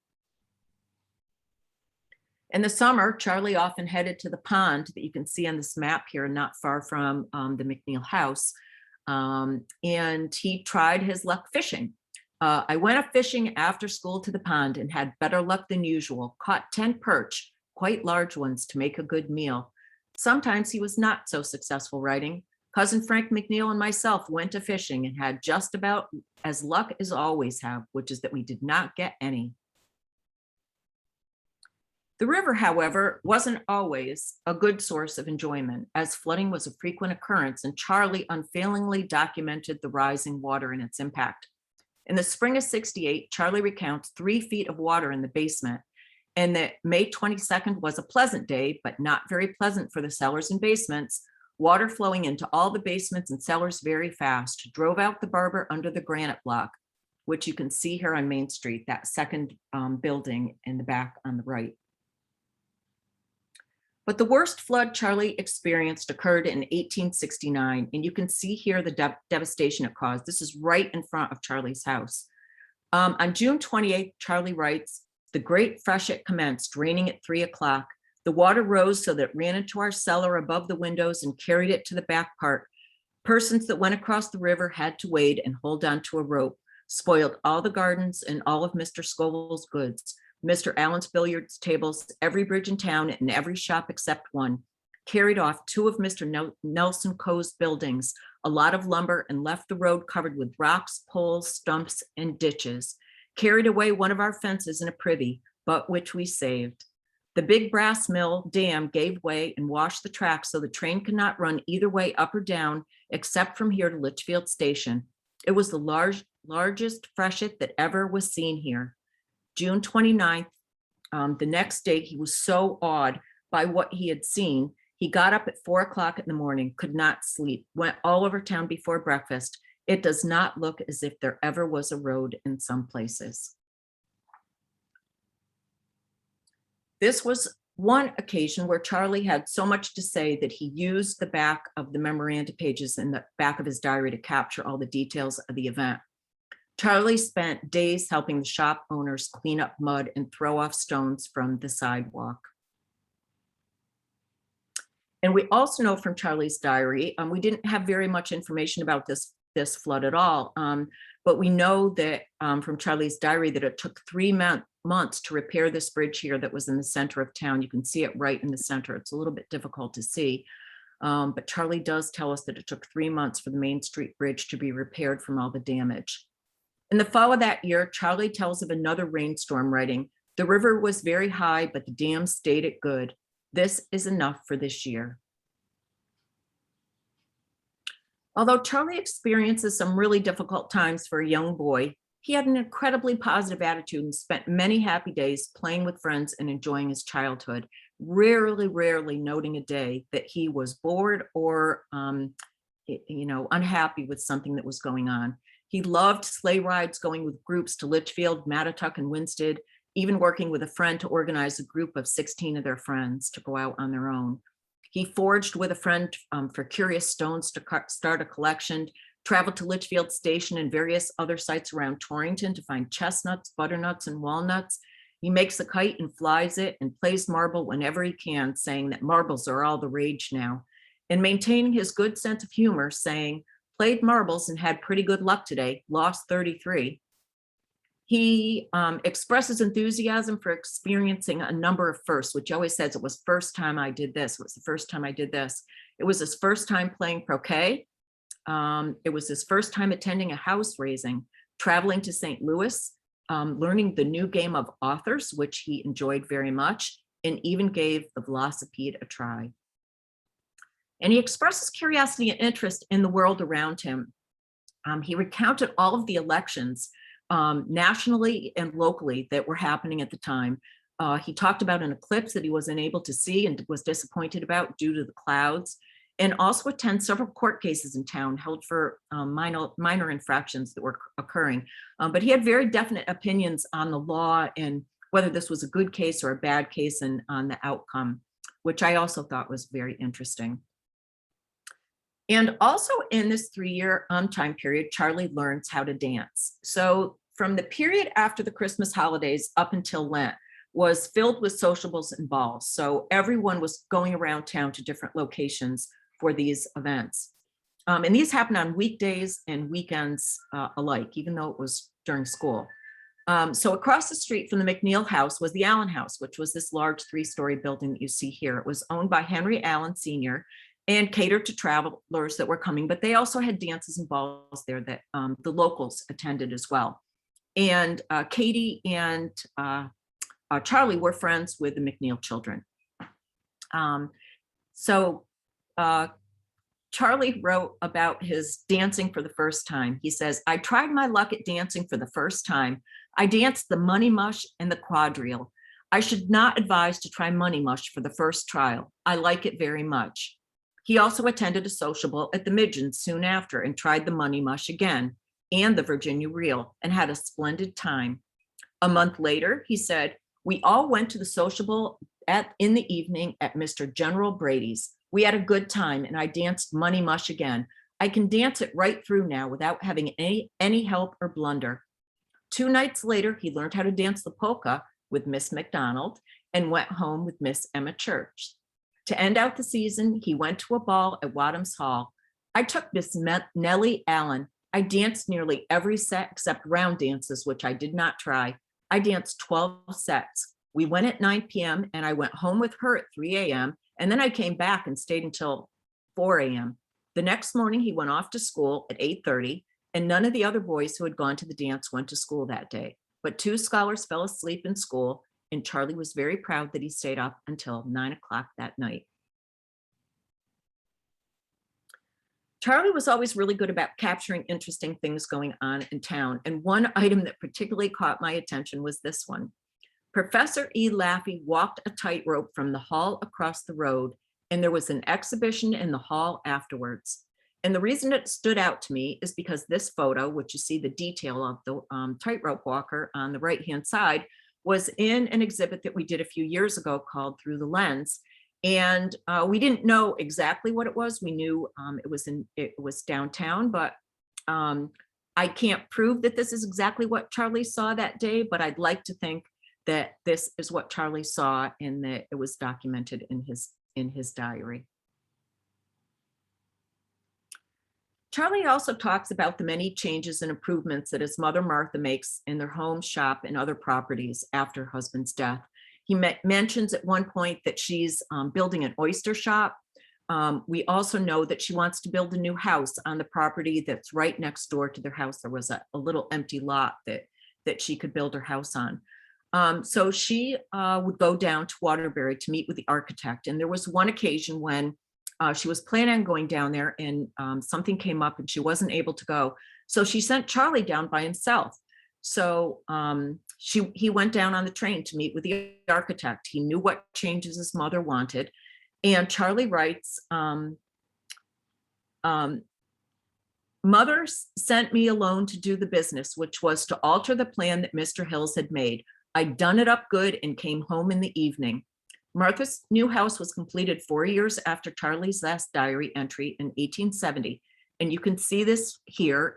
In the summer, Charlie often headed to the pond that you can see on this map here, not far from the Mcneil house, and he tried his luck fishing. I went up fishing after school to the pond and had better luck than usual, caught 10 perch, quite large ones to make a good meal. Sometimes he was not so successful writing. Cousin Frank Mcneil and myself went to fishing and had just about as luck as always have, which is that we did not get any. The river, however, wasn't always a good source of enjoyment, as flooding was a frequent occurrence, and Charlie unfailingly documented the rising water and its impact. In the spring of '68, Charlie recounts 3 feet of water in the basement, and that May 22nd was a pleasant day, but not very pleasant for the cellars and basements. Water flowing into all the basements and cellars very fast drove out the barber under the granite block, which you can see here on Main Street, that second building in the back on the right. But the worst flood Charlie experienced occurred in 1869, and you can see here the devastation it caused. This is right in front of Charlie's house. On June 28th, Charlie writes, the great freshet commenced, raining at 3 o'clock. The water rose so that it ran into our cellar above the windows and carried it to the back part. Persons that went across the river had to wade and hold on to a rope, spoiled all the gardens and all of Mr. Scoville's goods. Mr. Allen's billiards tables, every bridge in town, and every shop except one, carried off 2 of Mr. Nelson Coe's buildings, a lot of lumber, and left the road covered with rocks, poles, stumps, and ditches, carried away one of our fences in a privy, but which we saved. The big brass mill dam gave way and washed the track so the train could not run either way up or down, except from here to Litchfield Station. It was the largest freshet that ever was seen here. June 29th, the next day, he was so awed by what he had seen. He got up at 4 o'clock in the morning, could not sleep, went all over town before breakfast. It does not look as if there ever was a road in some places. This was one occasion where Charlie had so much to say that he used the back of the memoranda pages in the back of his diary to capture all the details of the event. Charlie spent days helping the shop owners clean up mud and throw off stones from the sidewalk. And we also know from Charlie's diary, we didn't have very much information about this flood at all, but we know that from Charlie's diary that it took 3 months to repair this bridge here that was in the center of town. You can see it right in the center. It's a little bit difficult to see, but Charlie does tell us that it took 3 months for the Main Street Bridge to be repaired from all the damage. In the fall of that year, Charlie tells of another rainstorm, writing, the river was very high, but the dam stayed it good. This is enough for this year. Although Charlie experiences some really difficult times for a young boy, he had an incredibly positive attitude and spent many happy days playing with friends and enjoying his childhood, rarely noting a day that he was bored or unhappy with something that was going on. He loved sleigh rides, going with groups to Litchfield, Mattatuck, and Winsted, even working with a friend to organize a group of 16 of their friends to go out on their own. He foraged with a friend for curious stones to start a collection, traveled to Litchfield Station and various other sites around Torrington to find chestnuts, butternuts, and walnuts. He makes a kite and flies it and plays marble whenever he can, saying that marbles are all the rage now, and maintaining his good sense of humor, saying, played marbles and had pretty good luck today, lost 33. He expresses enthusiasm for experiencing a number of firsts, which he always says, it was first time I did this, it was the first time I did this. It was his first time playing croquet. It was his first time attending a house raising, traveling to St. Louis, learning the new game of authors, which he enjoyed very much, and even gave the velocipede a try. And he expresses curiosity and interest in the world around him. He recounted all of the elections nationally and locally that were happening at the time. He talked about an eclipse that he wasn't able to see and was disappointed about due to the clouds, and also attend several court cases in town held for minor infractions that were occurring. But he had very definite opinions on the law and whether this was a good case or a bad case and on the outcome, which I also thought was very interesting. And also in this 3-year time period, Charlie learns how to dance. So from the period after the Christmas holidays up until Lent was filled with sociables and balls. So everyone was going around town to different locations for these events. And these happened on weekdays and weekends alike, even though it was during school. So across the street from the Mcneil house was the Allen house, which was this large 3-story building that you see here. It was owned by Henry Allen Sr. and catered to travelers that were coming, but they also had dances and balls there that the locals attended as well. And Katie and Charlie were friends with the Mcneil children. Charlie wrote about his dancing for the first time. He says, I tried my luck at dancing for the first time. I danced the money mush and the quadrille. I should not advise to try money mush for the first trial. I like it very much. He also attended a sociable at the Midgeons soon after and tried the money mush again and the Virginia reel and had a splendid time. A month later, he said, we all went to the sociable in the evening at Mr. General Brady's. We had a good time and I danced money mush again. I can dance it right through now without having any help or blunder. 2 nights later, he learned how to dance the polka with Miss McDonald and went home with Miss Emma Church. To end out the season, he went to a ball at Wadham's Hall. I took Miss Nellie Allen. I danced nearly every set except round dances, which I did not try. I danced 12 sets. We went at 9 p.m. and I went home with her at 3 a.m. and then I came back and stayed until 4 a.m. The next morning, he went off to school at 8:30, and none of the other boys who had gone to the dance went to school that day. But 2 scholars fell asleep in school, and Charlie was very proud that he stayed up until 9 o'clock that night. Charlie was always really good about capturing interesting things going on in town, and one item that particularly caught my attention was this one. Professor E. Laffey walked a tightrope from the hall across the road, and there was an exhibition in the hall afterwards. And the reason it stood out to me is because this photo, which you see the detail of the tightrope walker on the right-hand side, was in an exhibit that we did a few years ago called Through the Lens. And we didn't know exactly what it was. We knew it was downtown, but I can't prove that this is exactly what Charlie saw that day, but I'd like to think that this is what Charlie saw and that it was documented in his diary. Charlie also talks about the many changes and improvements that his mother Martha makes in their home, shop, and other properties after her husband's death. He mentions at one point that she's building an oyster shop. We also know that she wants to build a new house on the property that's right next door to their house. There was a little empty lot that she could build her house on. So she would go down to Waterbury to meet with the architect. And there was one occasion when she was planning on going down there and something came up and she wasn't able to go. So she sent Charlie down by himself. So he went down on the train to meet with the architect. He knew what changes his mother wanted. And Charlie writes, Mother sent me alone to do the business, which was to alter the plan that Mr. Hills had made. I'd done it up good and came home in the evening. Martha's new house was completed 4 years after Charlie's last diary entry in 1870. And you can see this here.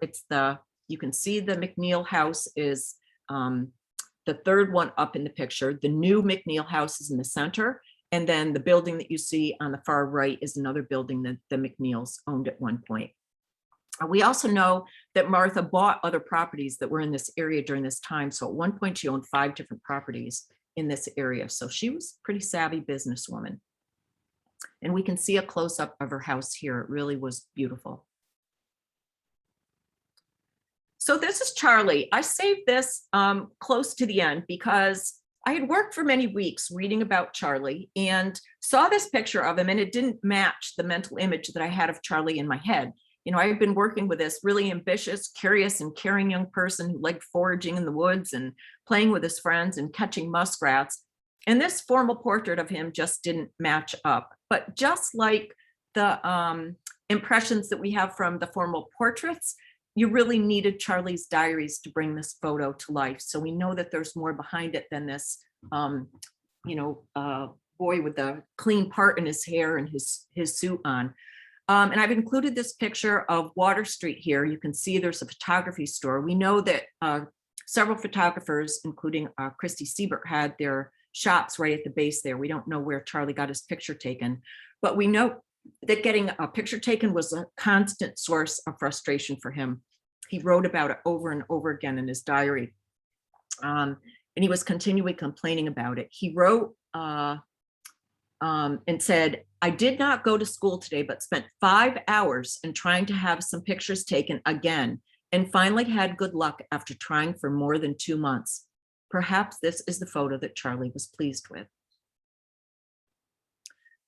You can see the Mcneil house is the third one up in the picture. The new Mcneil house is in the center. And then the building that you see on the far right is another building that the Mcneils owned at one point. We also know that Martha bought other properties that were in this area during this time. So at one point she owned 5 different properties in this area. So she was a pretty savvy businesswoman. And we can see a close-up of her house here. It really was beautiful. So this is Charlie. I saved this close to the end because I had worked for many weeks reading about Charlie and saw this picture of him, and it didn't match the mental image that I had of Charlie in my head. You know, I've been working with this really ambitious, curious, and caring young person who liked foraging in the woods and playing with his friends and catching muskrats. And this formal portrait of him just didn't match up. But just like the impressions that we have from the formal portraits, you really needed Charlie's diaries to bring this photo to life. So we know that there's more behind it than this, boy with the clean part in his hair and his suit on. And I've included this picture of Water Street here. You can see there's a photography store. We know that several photographers, including Christy Siebert, had their shops right at the base there. We don't know where Charlie got his picture taken, but we know that getting a picture taken was a constant source of frustration for him. He wrote about it over and over again in his diary. And he was continually complaining about it. He wrote and said, "I did not go to school today, but spent 5 hours in trying to have some pictures taken again, and finally had good luck after trying for more than 2 months. Perhaps this is the photo that Charlie was pleased with."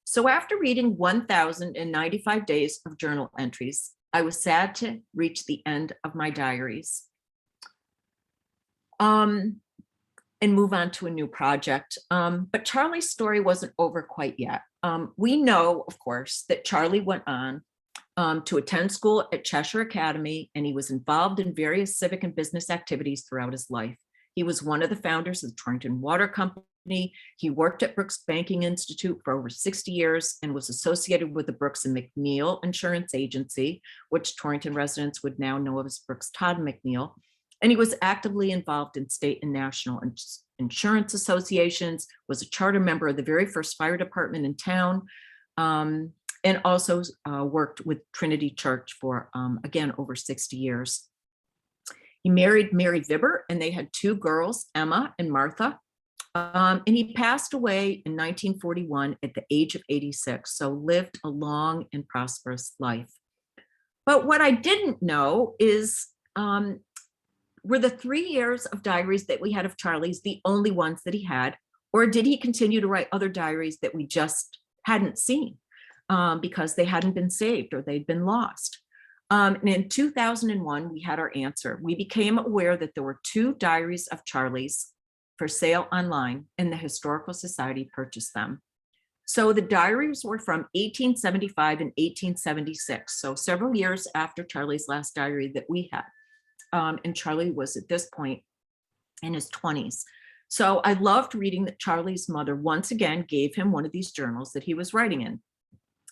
So after reading 1,095 days of journal entries, I was sad to reach the end of my diaries and move on to a new project. But Charlie's story wasn't over quite yet. We know, of course, that Charlie went on to attend school at Cheshire Academy, and he was involved in various civic and business activities throughout his life. He was one of the founders of the Torrington Water Company. He worked at Brooks Banking Institute for over 60 years and was associated with the Brooks and Mcneil Insurance Agency, which Torrington residents would now know as Brooks Todd Mcneil. And he was actively involved in state and national insurance associations, was a charter member of the very first fire department in town, and also worked with Trinity Church for, again, over 60 years. He married Mary Vibber, and they had 2 girls, Emma and Martha. And he passed away in 1941 at the age of 86, so lived a long and prosperous life. But what I didn't know is, were the 3 years of diaries that we had of Charlie's the only ones that he had, or did he continue to write other diaries that we just hadn't seen because they hadn't been saved or they'd been lost? And in 2001, we had our answer. We became aware that there were 2 diaries of Charlie's for sale online, and the Historical Society purchased them. So the diaries were from 1875 and 1876, so several years after Charlie's last diary that we had. And Charlie was at this point in his 20s. So I loved reading that Charlie's mother once again gave him one of these journals that he was writing in,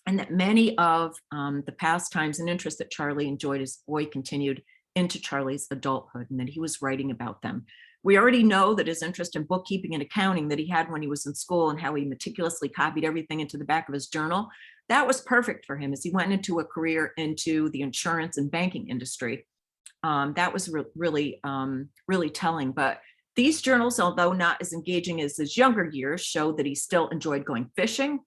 and that many of the pastimes and interests that Charlie enjoyed as a boy continued into Charlie's adulthood, and that he was writing about them. We already know that his interest in bookkeeping and accounting that he had when he was in school, and how he meticulously copied everything into the back of his journal, that was perfect for him as he went into a career into the insurance and banking industry. That was really telling. But these journals, although not as engaging as his younger years, showed that he still enjoyed going fishing,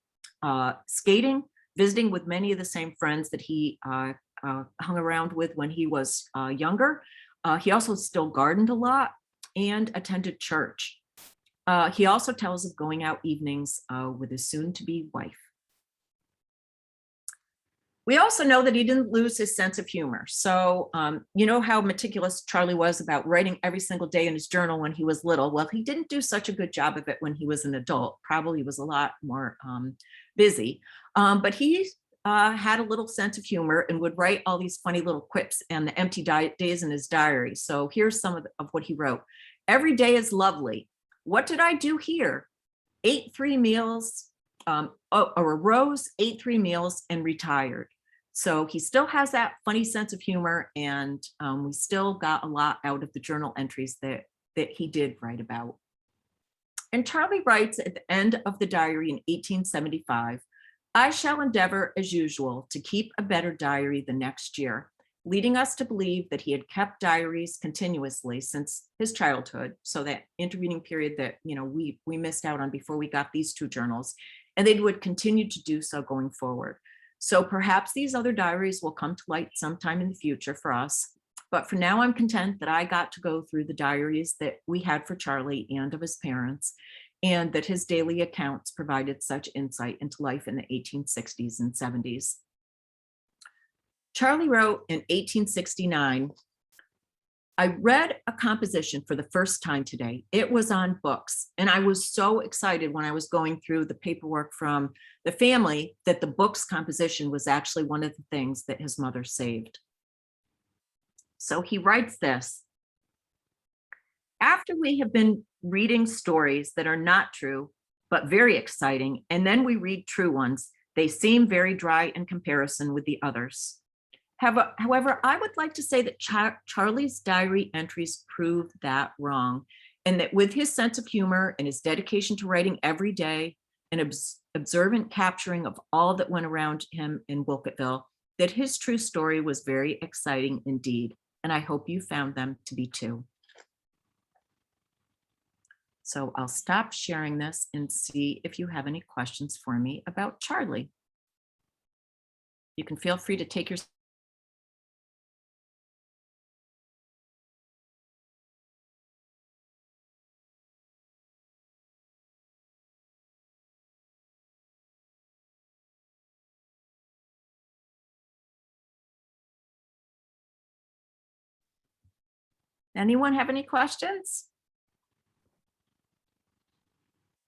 skating, visiting with many of the same friends that he hung around with when he was younger. He also still gardened a lot and attended church. He also tells of going out evenings with his soon-to-be wife. We also know that he didn't lose his sense of humor. So you know how meticulous Charlie was about writing every single day in his journal when he was little. Well, he didn't do such a good job of it when he was an adult. Probably was a lot more busy. But he had a little sense of humor and would write all these funny little quips and the empty days in his diary. So here's some of what he wrote. "Every day is lovely. What did I do here? ate 3 meals, or arose, ate 3 meals, and retired. So he still has that funny sense of humor, and we still got a lot out of the journal entries that he did write about. And Charlie writes at the end of the diary in 1875, "I shall endeavor, as usual, to keep a better diary the next year," leading us to believe that he had kept diaries continuously since his childhood. So that intervening period that, we missed out on before we got these 2 journals, and they would continue to do so going forward. So perhaps these other diaries will come to light sometime in the future for us. But for now, I'm content that I got to go through the diaries that we had for Charlie and of his parents, and that his daily accounts provided such insight into life in the 1860s and 70s. Charlie wrote in 1869, "I read a composition for the first time today. It was on books, and I was so excited when I was going through the paperwork from the family that the book's composition was actually one of the things that his mother saved." So he writes this: "After we have been reading stories that are not true, but very exciting, and then we read true ones, they seem very dry in comparison with the others. However, I would like to say that Charlie's diary entries prove that wrong, and that with his sense of humor and his dedication to writing every day, and observant capturing of all that went around him in Wilkettville, that his true story was very exciting indeed. And I hope you found them to be too." So I'll stop sharing this and see if you have any questions for me about Charlie. You can feel free to take your. Anyone have any questions?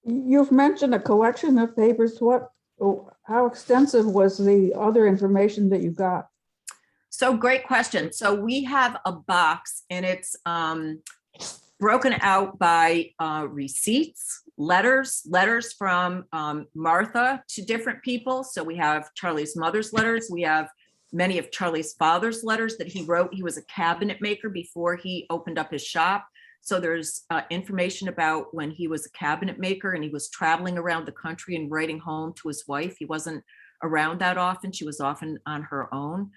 You've mentioned a collection of papers. How extensive was the other information that you got? So great question. So we have a box, and it's broken out by receipts, letters from Martha to different people. So we have Charlie's mother's letters. We have many of Charlie's father's letters that he wrote. He was a cabinet maker before he opened up his shop. So there's information about when he was a cabinet maker and he was traveling around the country and writing home to his wife. He wasn't around that often. She was often on her own.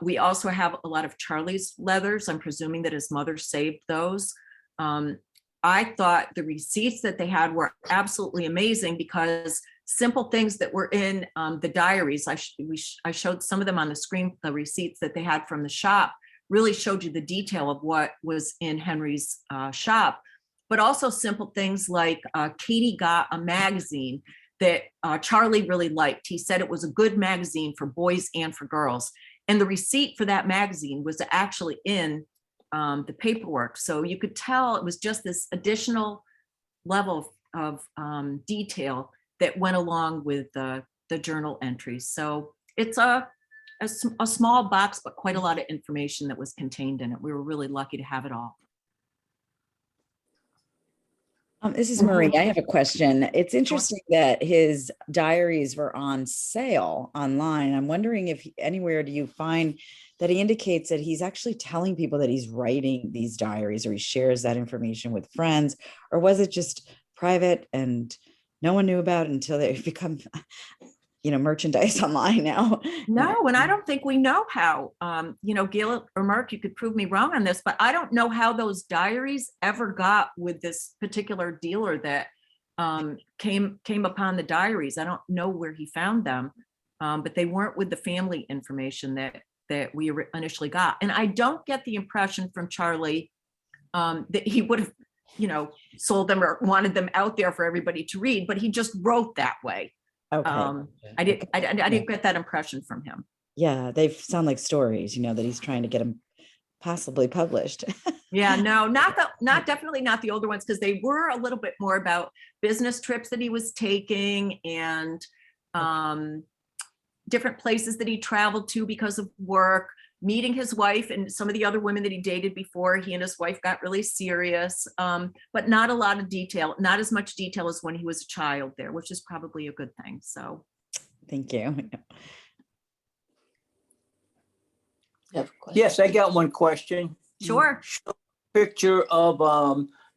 We also have a lot of Charlie's letters. I'm presuming that his mother saved those. I thought the receipts that they had were absolutely amazing, because simple things that were in the diaries, I showed some of them on the screen, the receipts that they had from the shop really showed you the detail of what was in Henry's shop, but also simple things like Katie got a magazine that Charlie really liked. He said it was a good magazine for boys and for girls. And the receipt for that magazine was actually in the paperwork. So you could tell it was just this additional level of detail that went along with the journal entries. So it's a small box, but quite a lot of information that was contained in it. We were really lucky to have it all. This is Marie. I have a question. It's interesting that his diaries were on sale online. I'm wondering if anywhere do you find that he indicates that he's actually telling people that he's writing these diaries, or he shares that information with friends, or was it just private and no one knew about it until they become, merchandise online now? No, and I don't think we know how, Gail or Mark, you could prove me wrong on this, but I don't know how those diaries ever got with this particular dealer that came upon the diaries. I don't know where he found them, but they weren't with the family information that we initially got. And I don't get the impression from Charlie that he would have, sold them or wanted them out there for everybody to read, but he just wrote that way. Okay. I didn't get that impression from him. Yeah, they sound like stories, that he's trying to get them possibly published. Yeah, no, definitely not the older ones, because they were a little bit more about business trips that he was taking and different places that he traveled to because of work. meeting his wife and some of the other women that he dated before he and his wife got really serious, but not a lot of detail, not as much detail as when he was a child there, which is probably a good thing. So Thank you. Yes, I got one question. sure. Picture of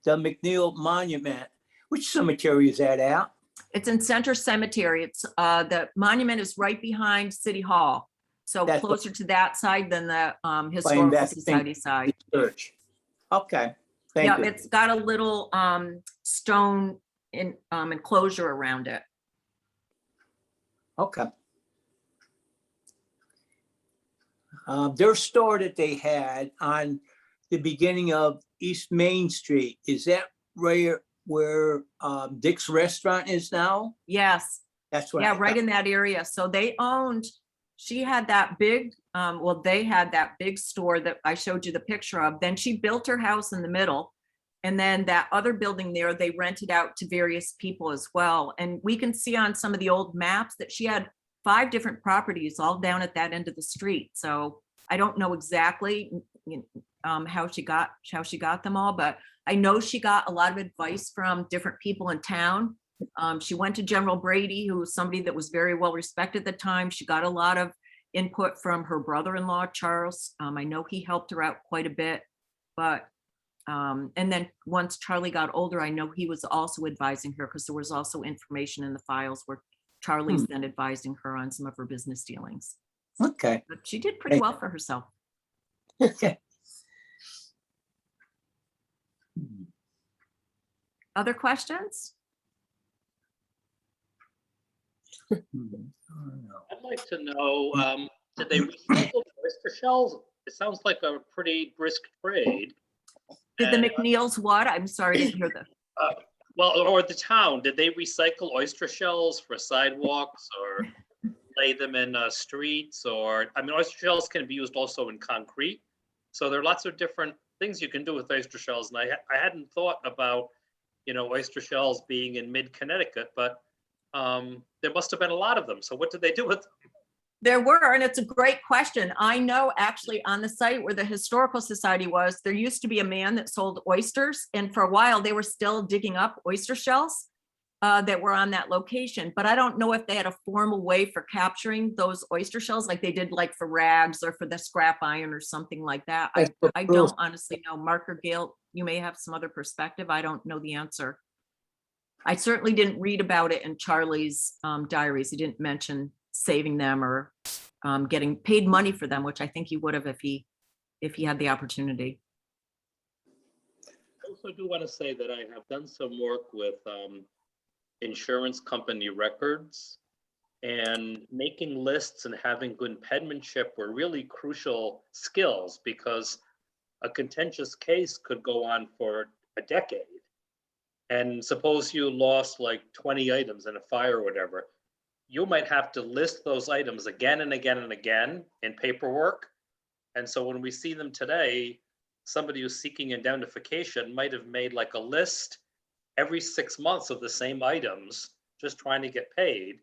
the Mcneil Monument. Which cemetery is that at? It's in Center Cemetery. It's the monument is right behind City Hall. So That's what- closer to that side than the Playing Historical back Society side. Church. Okay, Yeah, thank you. it's got a little stone enclosure around it. Okay. Their store that they had on the beginning of East Main Street, is that where Dick's Restaurant is now? Yes. That's what. Yeah, I right thought. in that area. So they owned, she had that big, they had that big store that I showed you the picture of. Then she built her house in the middle. And then that other building there, they rented out to various people as well. And we can see on some of the old maps that she had 5 different properties all down at that end of the street. So I don't know exactly how she got them all, but I know she got a lot of advice from different people in town. She went to General Brady, who was somebody that was very well respected at the time. She got a lot of input from her brother-in-law, Charles. I know he helped her out quite a bit, but and then once Charlie got older, I know he was also advising her because there was also information in the files where Charlie's then advising her on some of her business dealings. Okay. But she did pretty well for herself. Okay. Other questions? I'd like to know, did they recycle oyster shells? It sounds like a pretty brisk trade. Did the And, McNeils what? I'm sorry, I didn't hear the. well, or the town, did they recycle oyster shells for sidewalks or lay them in streets? Or, I mean, oyster shells can be used also in concrete. So there are lots of different things you can do with oyster shells. And I hadn't thought about, oyster shells being in mid-Connecticut, but there must have been a lot of them. So what did they do with them? There were, and it's a great question. I know actually on the site where the Historical Society was, there used to be a man that sold oysters. And for a while, they were still digging up oyster shells that were on that location. But I don't know if they had a formal way for capturing those oyster shells like they did like for rags or for the scrap iron or something like that. I don't honestly know. Mark or Gail, you may have some other perspective. I don't know the answer. I certainly didn't read about it in Charlie's diaries. He didn't mention saving them or getting paid money for them, which I think he would have if he had the opportunity. I also do want to say that I have done some work with insurance company records, and making lists and having good penmanship were really crucial skills, because a contentious case could go on for a decade. And suppose you lost like 20 items in a fire or whatever, you might have to list those items again and again and again in paperwork. And so when we see them today, somebody who's seeking indemnification might have made like a list every 6 months of the same items, just trying to get paid.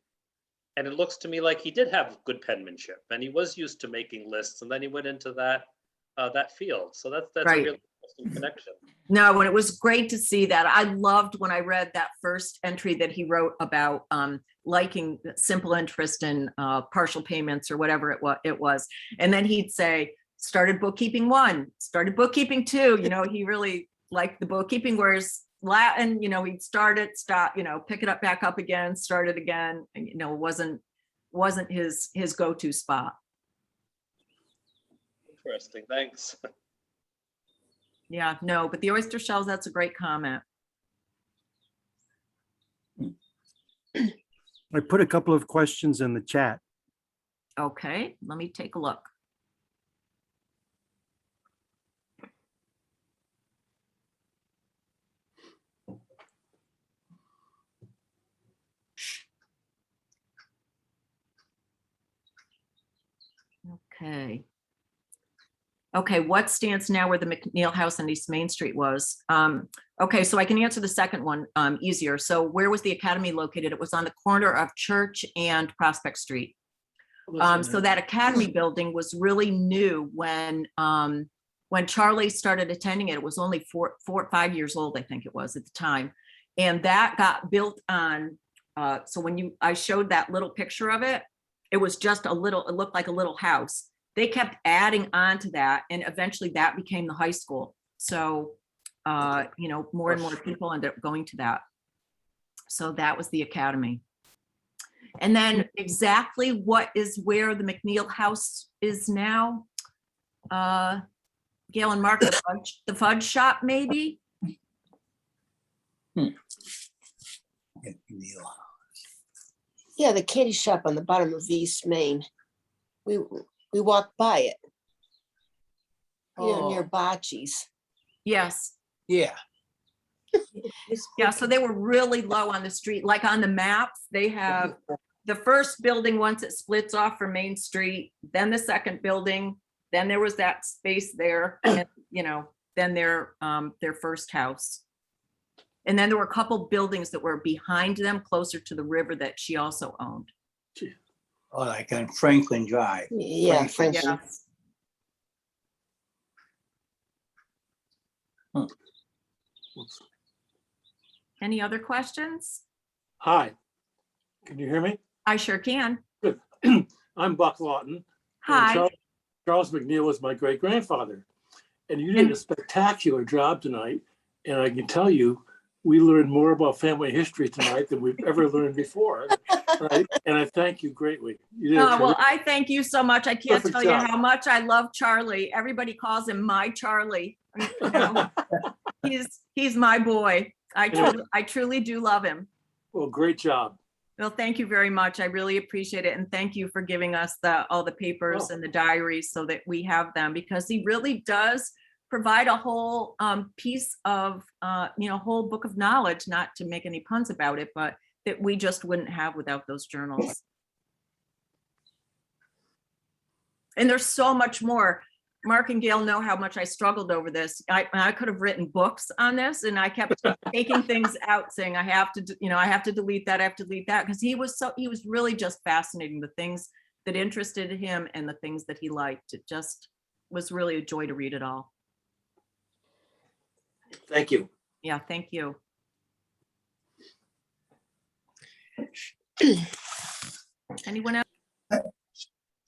And it looks to me like he did have good penmanship, and he was used to making lists, and then he went into that field. So that's Right. a really interesting connection. No, and it was great to see that. I loved when I read that first entry that he wrote about liking simple interest and partial payments or whatever it was. And then he'd say, started bookkeeping 1, started bookkeeping 2. He really liked the bookkeeping, whereas Latin, he'd start it, stop, pick it up, back up again, start it again. And, wasn't his go-to spot. Interesting, thanks. Yeah, no, but the oyster shells, that's a great comment. I put a couple of questions in the chat. Okay, let me take a look. Okay. Okay, what stands now where the McNeil House on East Main Street was? Okay, so I can answer the second one easier. So where was the academy located? It was on the corner of Church and Prospect Street. So that academy building was really new when Charlie started attending it. It was only 5 years old, I think it was at the time. And that got built on, so when I showed that little picture of it, it was just it looked like a little house. They kept adding on to that, and eventually that became the high school. So, more and more people ended up going to that. So that was the academy. And then exactly where the Mcneil House is now? Gail and Mark, the fudge shop, maybe? Yeah, the candy shop on the bottom of East Main. We walked by it. Near Bocce's. Yes. Yeah. Yeah, so they were really low on the street. Like on the maps, they have the first building once it splits off from Main Street, then the second building, then there was that space there, and, then their first house. And then there were a couple buildings that were behind them, closer to the river, that she also owned. Oh, like on Franklin Drive. Yeah, Franklin. Franklin. Yes. Any other questions? Hi, can you hear me? I sure can. Good. I'm Buck Lawton. and Hi. Charles McNeil was my great grandfather. And you did a spectacular job tonight. And I can tell you, we learned more about family history tonight than we've ever learned before. Right? And I thank you greatly. You did a Well, I thank you so much. I can't Perfect tell you job. how much I love Charlie. Everybody calls him my Charlie. He's my boy. I truly do love him. Well, great job. Well, thank you very much. I really appreciate it. And thank you for giving us all the papers Oh. and the diaries so that we have them, because he really does provide a whole piece of, whole book of knowledge, not to make any puns about it, but that we just wouldn't have without those journals. And there's so much more. Mark and Gail know how much I struggled over this. I could have written books on this, and I kept taking things out, saying I have to delete that, I have to delete that, because he was really just fascinating. The things that interested him and the things that he liked. It just was really a joy to read it all. Thank you. Yeah, thank you. Anyone else?